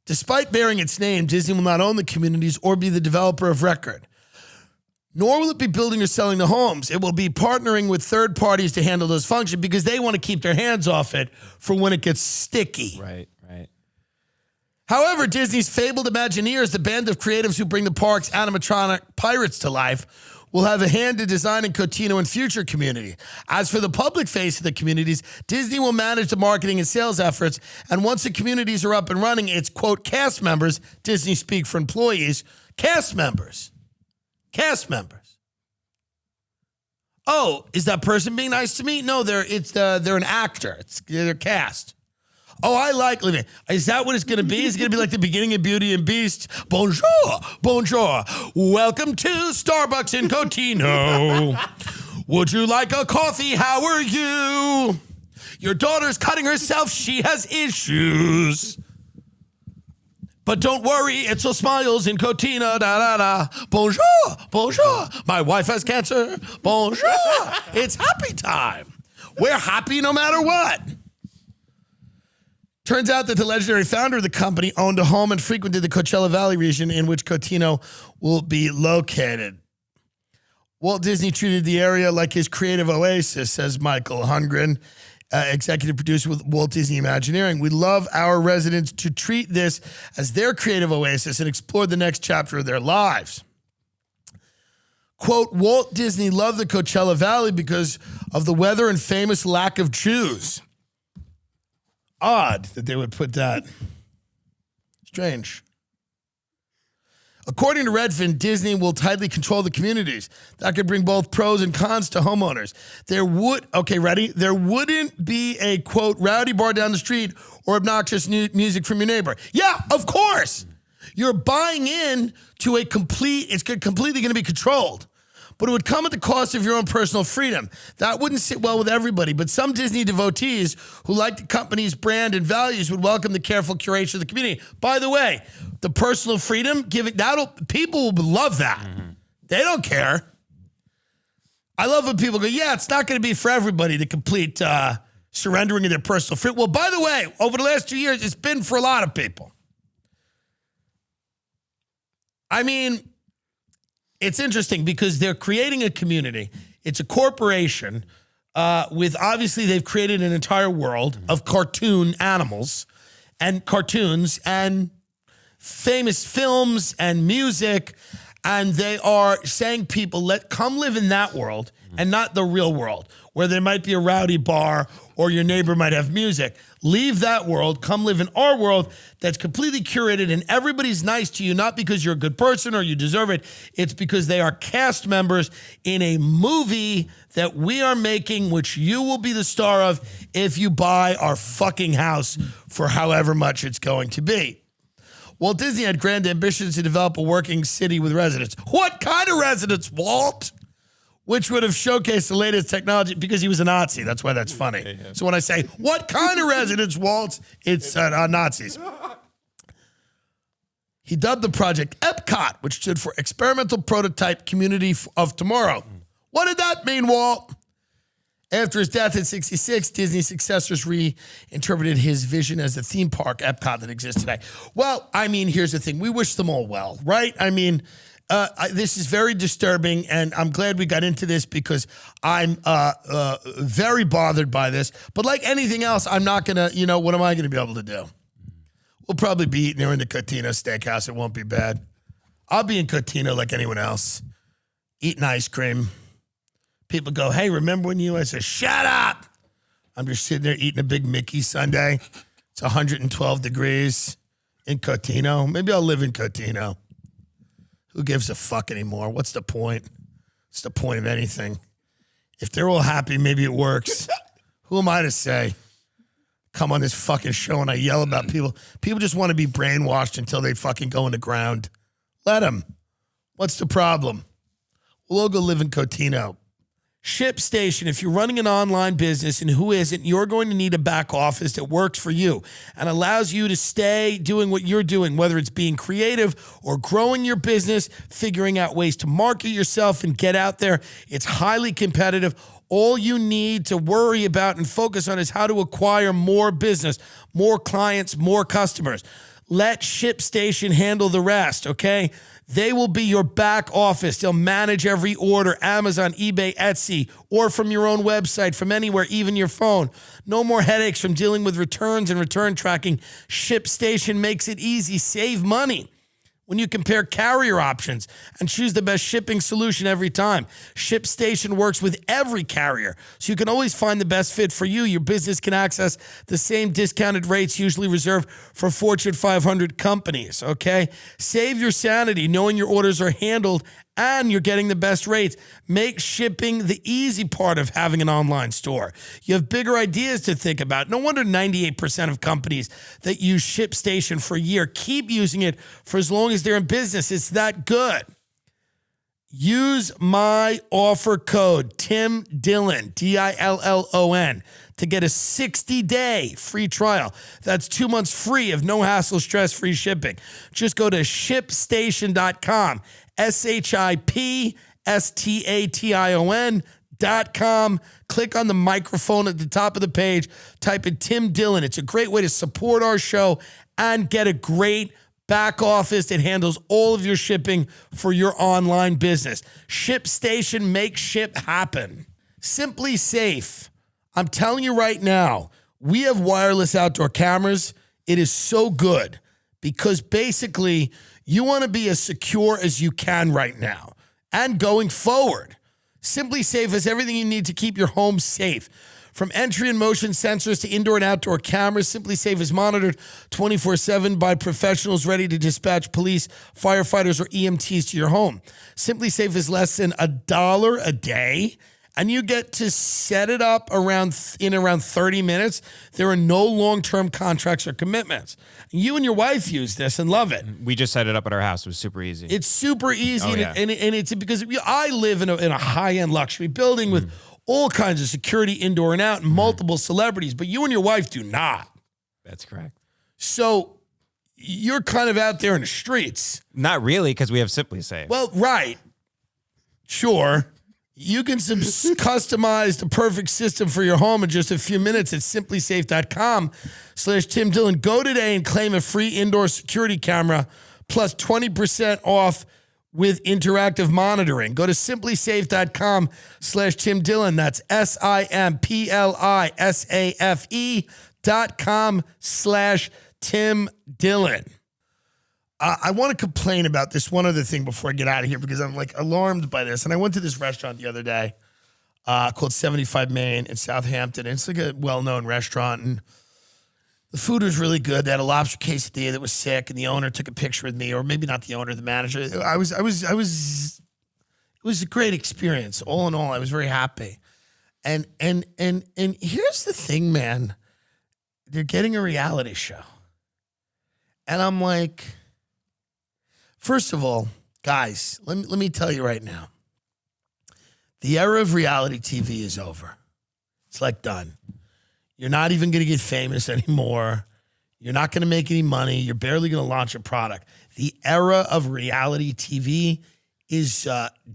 Despite bearing its name, Disney will not own the communities or be the developer of record. Nor will it be building or selling the homes. It will be partnering with third parties to handle those functions because they want to keep their hands off it for when it gets sticky. Right. However, Disney's fabled Imagineers, the band of creatives who bring the park's animatronic pirates to life, will have a hand in designing Cotino and future community. As for the public face of the communities, Disney will manage the marketing and sales efforts, and once the communities are up and running, it's, quote, cast members, Disney speak for employees, cast members. Oh, is that person being nice to me? No, they're an actor. They're cast. Oh, I like living. Is that what it's going to be? It's going to be like the beginning of Beauty and Beast. Bonjour. Welcome to Starbucks in Cotino. Would you like a coffee? How are you? Your daughter's cutting herself. She has issues. But don't worry, it's all smiles in Cotino. Da da da. Bonjour. My wife has cancer. Bonjour. It's happy time. We're happy no matter what. Turns out that the legendary founder of the company owned a home and frequented the Coachella Valley region in which Cotino will be located. Walt Disney treated the area like his creative oasis, says Michael Hungren, executive producer with Walt Disney Imagineering. We love our residents to treat this as their creative oasis and explore the next chapter of their lives. Quote, Walt Disney loved the Coachella Valley because of the weather and famous lack of Jews. Odd that they would put that. Strange. According to Redfin, Disney will tightly control the communities. That could bring both pros and cons to homeowners. There wouldn't be a, quote, rowdy bar down the street or obnoxious music from your neighbor. Yeah, of course. You're buying in to it's completely going to be controlled. But it would come at the cost of your own personal freedom. That wouldn't sit well with everybody, but some Disney devotees who like the company's brand and values would welcome the careful curation of the community. By the way, the personal freedom, people will love that. Mm-hmm. They don't care. I love when people go, yeah, it's not going to be for everybody, the complete surrendering of their personal freedom. Well, by the way, over the last 2 years, it's been for a lot of people. I mean, it's interesting because they're creating a community. It's a corporation with, obviously, they've created an entire world of cartoon animals and cartoons and famous films and music. And they are saying people, come live in that world and not the real world where there might be a rowdy bar or your neighbor might have music. Leave that world, come live in our world that's completely curated and everybody's nice to you, not because you're a good person or you deserve it. It's because they are cast members in a movie that we are making, which you will be the star of if you buy our fucking house for however much it's going to be. Walt Disney had grand ambitions to develop a working city with residents. What kind of residents, Walt? Which would have showcased the latest technology because he was a Nazi. That's why that's funny. Yeah. So when I say, what kind of residents, Walt? It's Nazis. He dubbed the project 𝐂𝐿𝐄𝐃, which stood for Experimental Prototype Community of Tomorrow. What did that mean, Walt? After his death in 1966, Disney's successors reinterpreted his vision as the theme park 𝐂𝐿𝐃 that exists today. Well, I mean, here's the thing. We wish them all well, right? I mean, this is very disturbing, and I'm glad we got into this because I'm very bothered by this. But like anything else, I'm not going to, what am I going to be able to do? We'll probably be eating there in the Cotino steakhouse. It won't be bad. I'll be in Cotino like anyone else, eating ice cream. People go, hey, remember when you? I say, shut up. I'm just sitting there eating a big Mickey sundae. It's 112 degrees in Cotino. Maybe I'll live in Cotino. Who gives a fuck anymore? What's the point? What's the point of anything? If they're all happy, maybe it works. Who am I to say? Come on this fucking show and I yell about people. People just want to be brainwashed until they fucking go in the ground. Let them. What's the problem? We'll all go live in Cotino. ShipStation, if you're running an online business and who isn't, you're going to need a back office that works for you and allows you to stay doing what you're doing, whether it's being creative or growing your business, figuring out ways to market yourself and get out there. It's highly competitive. All you need to worry about and focus on is how to acquire more business, more clients, more customers. Let ShipStation handle the rest, okay? They will be your back office. They'll manage every order, Amazon, eBay, Etsy, or from your own website, from anywhere, even your phone. No more headaches from dealing with returns and return tracking. ShipStation makes it easy. Save money when you compare carrier options and choose the best shipping solution every time. ShipStation works with every carrier, so you can always find the best fit for you. Your business can access the same discounted rates usually reserved for Fortune 500 companies, okay? Save your sanity knowing your orders are handled and you're getting the best rates. Make shipping the easy part of having an online store. You have bigger ideas to think about. No wonder 98% of companies that use ShipStation for a year keep using it for as long as they're in business. It's that good. Use my offer code, TIMDILLON, DILLON, to get a 60-day free trial. That's 2 months free of no hassle, stress-free shipping. Just go to ShipStation.com, ShipStation.com. click on the microphone at the top of the page, type in Tim Dillon. It's a great way to support our show and get a great back office that handles all of your shipping for your online business. ShipStation, make ship happen. Simply Safe. I'm telling you right now, we have wireless outdoor cameras. It is so good because basically you want to be as secure as you can right now and going forward. Simply Safe has everything you need to keep your home safe. From entry and motion sensors to indoor and outdoor cameras, Simply Safe is monitored 24/7 by professionals ready to dispatch police, firefighters, or EMTs to your home. Simply Safe is less than $1 a day, and you get to set it up around 30 minutes. There are no long-term contracts or commitments. You and your wife use this and love it. We just set it up at our house. It was super easy. It's super easy, Oh, yeah. and it's because I live in a high-end luxury building with all kinds of security indoor and out and multiple celebrities, but you and your wife do not. That's correct. So you're kind of out there in the streets. Not really, because we have Simply Safe. Well, right. Sure. You can customize the perfect system for your home in just a few minutes at simplysafe.com/Tim Dillon. Go today and claim a free indoor security camera plus 20% off with interactive monitoring. Go to simplysafe.com/Tim Dillon. That's SIMPLISAFE.com/Tim Dillon. I want to complain about this one other thing before I get out of here because I'm like alarmed by this. And I went to this restaurant the other day called 75 Main in Southampton. It's like a well-known restaurant, and the food was really good. They had a lobster quesadilla that was sick, and the owner took a picture with me, or maybe not the owner, the manager. It was a great experience. All in all, I was very happy. And here's the thing, man. They're getting a reality show. And I'm like, first of all, guys, let me tell you right now. The era of reality TV is over. It's like done. You're not even going to get famous anymore. You're not going to make any money. You're barely going to launch a product. The era of reality TV is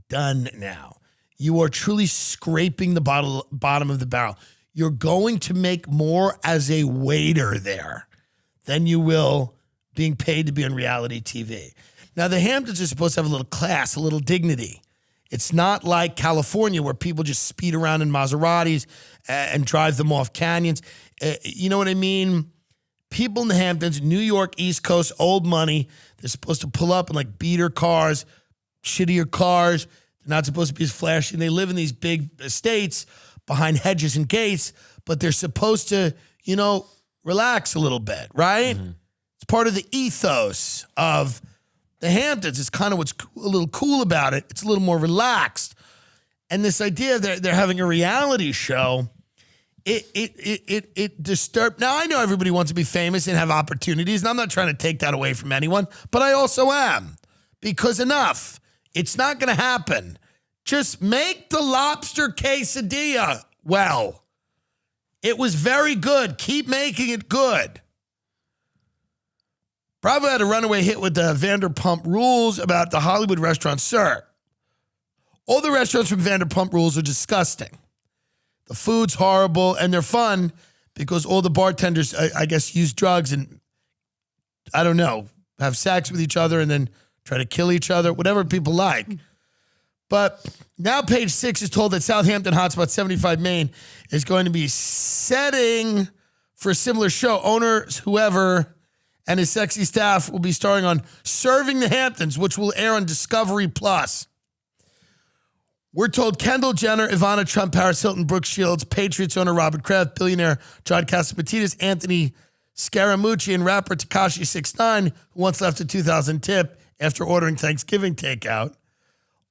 done now. You are truly scraping the bottom of the barrel. You're going to make more as a waiter there than you will being paid to be on reality TV. Now, the Hamptons are supposed to have a little class, a little dignity. It's not like California where people just speed around in Maseratis and drive them off canyons. You know what I mean? People in the Hamptons, New York, East Coast, old money, they're supposed to pull up in like beater cars, shittier cars. They're not supposed to be as flashy. And they live in these big estates behind hedges and gates, but they're supposed to, relax a little bit, right? Mm-hmm. It's part of the ethos of the Hamptons. It's kind of what's a little cool about it. It's a little more relaxed. And this idea that they're having a reality show, it disturbed. Now, I know everybody wants to be famous and have opportunities, and I'm not trying to take that away from anyone, but I also am. Because enough. It's not going to happen. Just make the lobster quesadilla well. It was very good. Keep making it good. Bravo had a runaway hit with the Vanderpump Rules about the Hollywood restaurant Sir. All the restaurants from Vanderpump Rules are disgusting. The food's horrible, and they're fun because all the bartenders, I guess, use drugs and, I don't know, have sex with each other and then try to kill each other, whatever people like. But now Page 6 is told that Southampton hotspot 75 Main is going to be setting for a similar show. Owners, whoever, and his sexy staff will be starring on Serving the Hamptons, which will air on Discovery Plus. We're told Kendall Jenner, Ivana Trump, Paris Hilton, Brooke Shields, Patriots owner Robert Kraft, billionaire John Catsimatidis, Anthony Scaramucci, and rapper Tekashi 6ix9ine, who once left a 2,000 tip after ordering Thanksgiving takeout,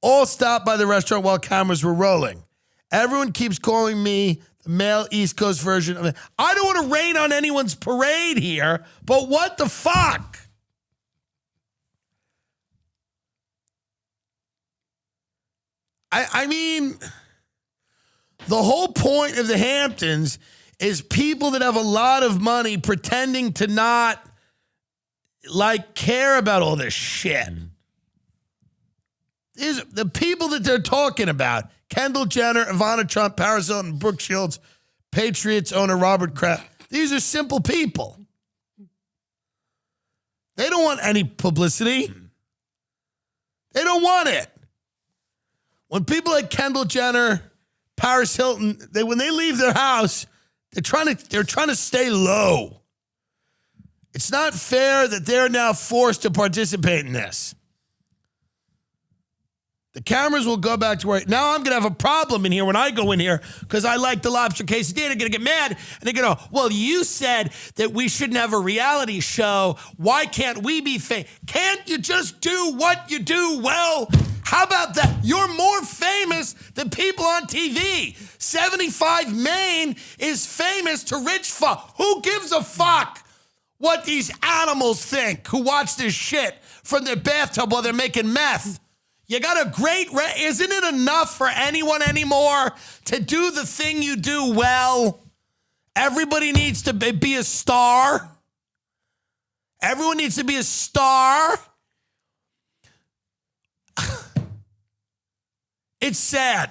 all stopped by the restaurant while cameras were rolling. Everyone keeps calling me the male East Coast version of it. I don't want to rain on anyone's parade here, but what the fuck? I mean, the whole point of the Hamptons is people that have a lot of money pretending to not care about all this shit. The people that they're talking about Kendall Jenner, Ivana Trump, Paris Hilton, Brooke Shields, Patriots owner Robert Kraft. These are simple people. They don't want any publicity. They don't want it. When people like Kendall Jenner, Paris Hilton, when they leave their house, they're trying to stay low. It's not fair that they're now forced to participate in this. The cameras will go back to where, now I'm going to have a problem in here when I go in here because I like the lobster quesadilla. They're going to get mad and they're going to, well, you said that we shouldn't have a reality show. Why can't we be famous? Can't you just do what you do well? How about that? You're more famous than people on TV. 75 Main is famous to rich fuck. Who gives a fuck what these animals think who watch this shit from their bathtub while they're making meth? You got a great, isn't it enough for anyone anymore to do the thing you do well? Everybody needs to be a star. Everyone needs to be a star. It's sad.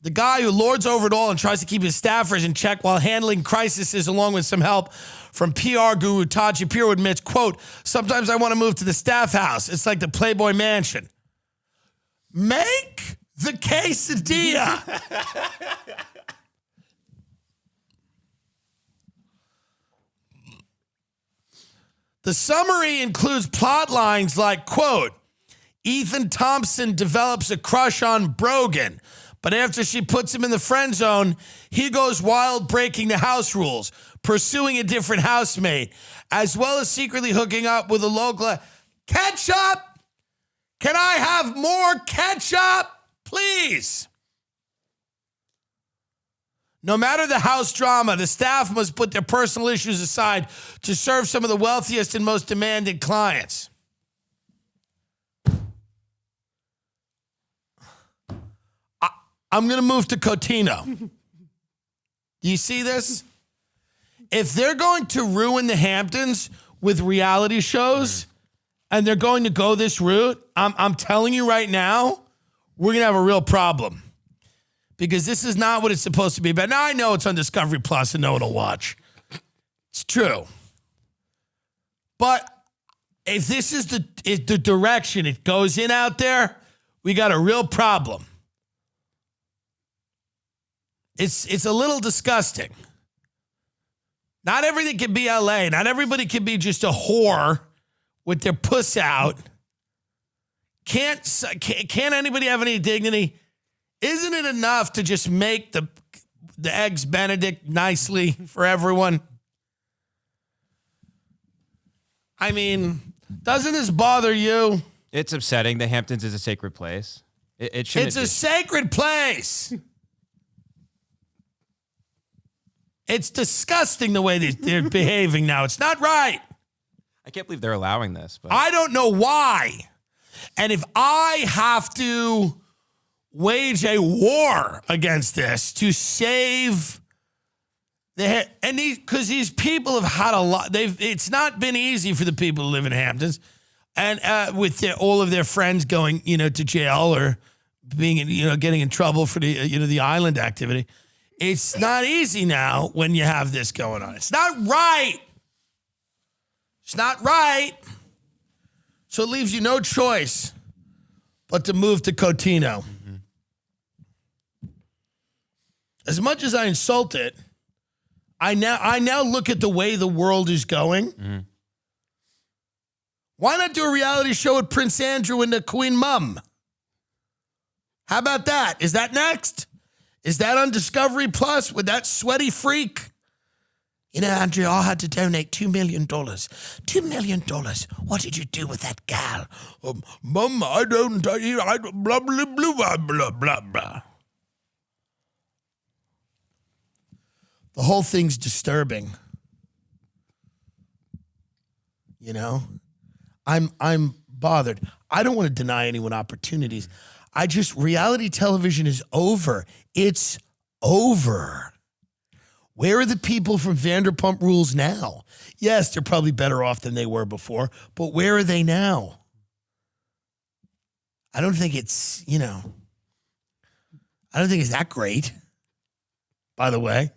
The guy who lords over it all and tries to keep his staffers in check while handling crises along with some help from PR guru Todd Shapiro admits, quote, sometimes I want to move to the staff house. It's like the Playboy Mansion. Make the quesadilla. The summary includes plot lines like, quote, Ethan Thompson develops a crush on Brogan, but after she puts him in the friend zone, he goes wild breaking the house rules, pursuing a different housemate, as well as secretly hooking up with a local. Ketchup! Can I have more ketchup? Please. No matter the house drama, the staff must put their personal issues aside to serve some of the wealthiest and most demanding clients. I'm going to move to Cotino. Do you see this? If they're going to ruin the Hamptons with reality shows and they're going to go this route, I'm telling you right now, we're going to have a real problem. Because this is not what it's supposed to be about. Now, I know it's on Discovery Plus and no one will watch. It's true. But if this is the direction it goes in out there, we got a real problem. It's a little disgusting. Not everything can be LA. Not everybody can be just a whore with their puss out. Can't anybody have any dignity? Isn't it enough to just make the Eggs Benedict nicely for everyone? I mean, doesn't this bother you? It's upsetting. The Hamptons is a sacred place. It shouldn't. It's a sacred place. It's disgusting the way they're behaving now. It's not right. I can't believe they're allowing this. But I don't know why. And if I have to wage a war against this to save because these people have had a lot. It's not been easy for the people who live in Hamptons, and with all of their friends going, to jail or being, getting in trouble for the island activity. It's not easy now when you have this going on. It's not right. It's not right. So it leaves you no choice but to move to Cotino. Mm-hmm. As much as I insult it, I now look at the way the world is going. Mm-hmm. Why not do a reality show with Prince Andrew and the Queen Mum? How about that? Is that next? Is that on Discovery Plus with that sweaty freak? Andrew, I had to donate $2 million. $2 million. What did you do with that gal? Mum, I don't, blah, blah, blah, blah, blah, blah. The whole thing's disturbing. I'm bothered. I don't want to deny anyone opportunities. Reality television is over. It's over. Where are the people from Vanderpump Rules now? Yes, they're probably better off than they were before, but where are they now? I don't think it's, I don't think it's that great, by the way.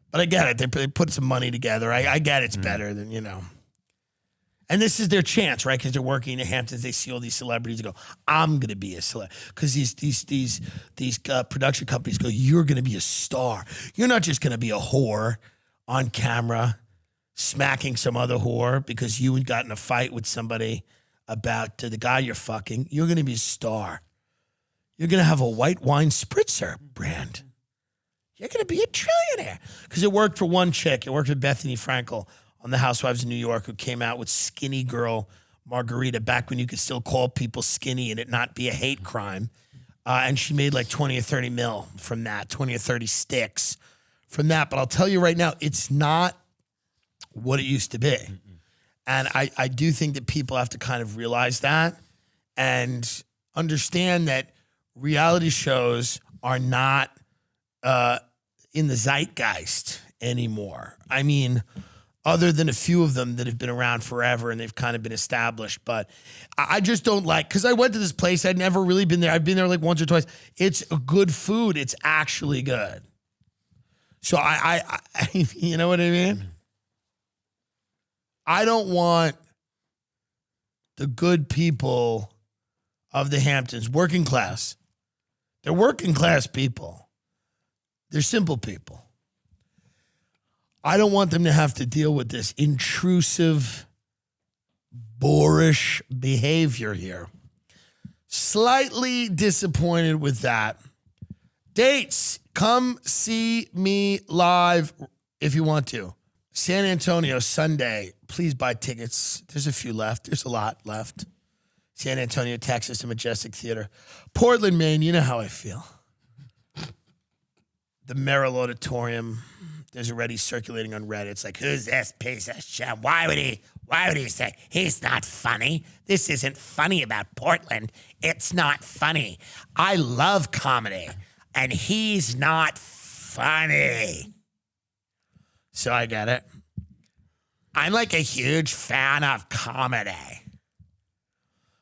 But I get it. They put some money together. I get it's better than, And this is their chance, right? Because they're working in the Hamptons. They see all these celebrities and go, I'm going to be a celebrity. Because these production companies go, you're going to be a star. You're not just going to be a whore on camera smacking some other whore because you got in a fight with somebody about the guy you're fucking. You're going to be a star. You're going to have a white wine spritzer brand. You're going to be a trillionaire. Because it worked for one chick. It worked for Bethany Frankel on the Housewives of New York, who came out with Skinny Girl Margarita back when you could still call people skinny and it not be a hate crime. And she made like 20 or 30 mil from that, 20 or 30 sticks from that. But I'll tell you right now, it's not what it used to be. And I do think that people have to kind of realize that and understand that reality shows are not in the zeitgeist anymore. I mean, other than a few of them that have been around forever and they've kind of been established. But I just don't like, because I went to this place, I'd never really been there. I've been there like once or twice. It's good food. It's actually good. So I you know what I mean? I don't want the good people of the Hamptons, working class. They're working class people. They're simple people. I don't want them to have to deal with this intrusive, boorish behavior here. Slightly disappointed with that. Dates, come see me live if you want to. San Antonio, Sunday. Please buy tickets. There's a few left. There's a lot left. San Antonio, Texas, the Majestic Theater. Portland, Maine, you know how I feel. The Merrill Auditorium. There's already circulating on Reddit. It's like, who's this piece of shit? Why would he say, he's not funny? This isn't funny about Portland. It's not funny. I love comedy, and he's not funny. So I get it. I'm like a huge fan of comedy.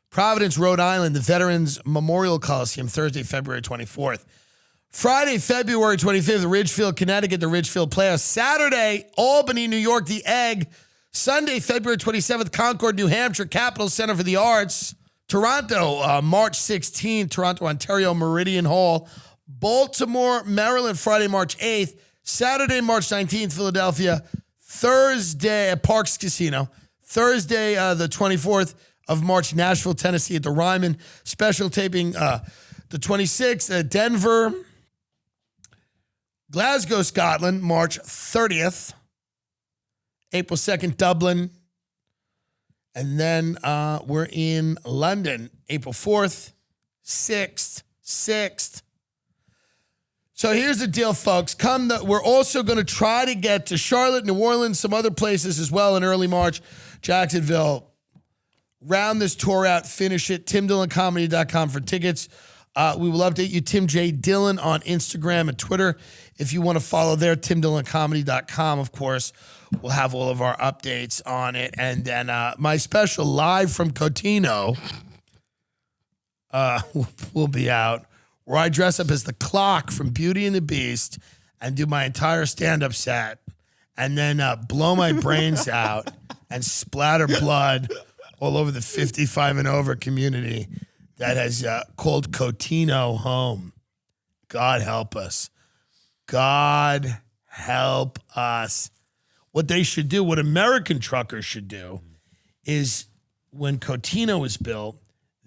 Providence, Rhode Island, the Veterans Memorial Coliseum, Thursday, February 24th. Friday, February 25th, Ridgefield, Connecticut, the Ridgefield Playhouse. Saturday, Albany, New York, the Egg. Sunday, February 27th, Concord, New Hampshire, Capitol Center for the Arts. Toronto, March 16th, Toronto, Ontario, Meridian Hall. Baltimore, Maryland, Friday, March 8th. Saturday, March 19th, Philadelphia. Thursday, Parks Casino. Thursday, the 24th of March, Nashville, Tennessee at the Ryman. Special taping, the 26th, Denver. Glasgow, Scotland, March 30th. April 2nd, Dublin. And then we're in London, April 4th, 6th. So here's the deal, folks. We're also going to try to get to Charlotte, New Orleans, some other places as well in early March. Jacksonville. Round this tour out, finish it. TimDillonComedy.com for tickets. We will update you, Tim J. Dillon, on Instagram and Twitter. If you want to follow there, TimDillonComedy.com, of course. We'll have all of our updates on it. And then my special live from Cotino will be out, where I dress up as the clock from Beauty and the Beast and do my entire stand-up set and then blow my brains out and splatter blood all over the 55 and over community that has called Cotino home. God help us. God help us. What they should do, what American truckers should do, is when Cotino is built,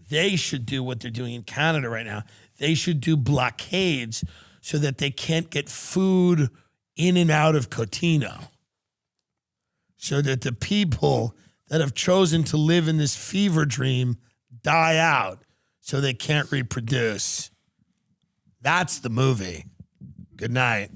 they should do what they're doing in Canada right now. They should do blockades so that they can't get food in and out of Cotino. So that the people that have chosen to live in this fever dream die out so they can't reproduce. That's the movie. Good night.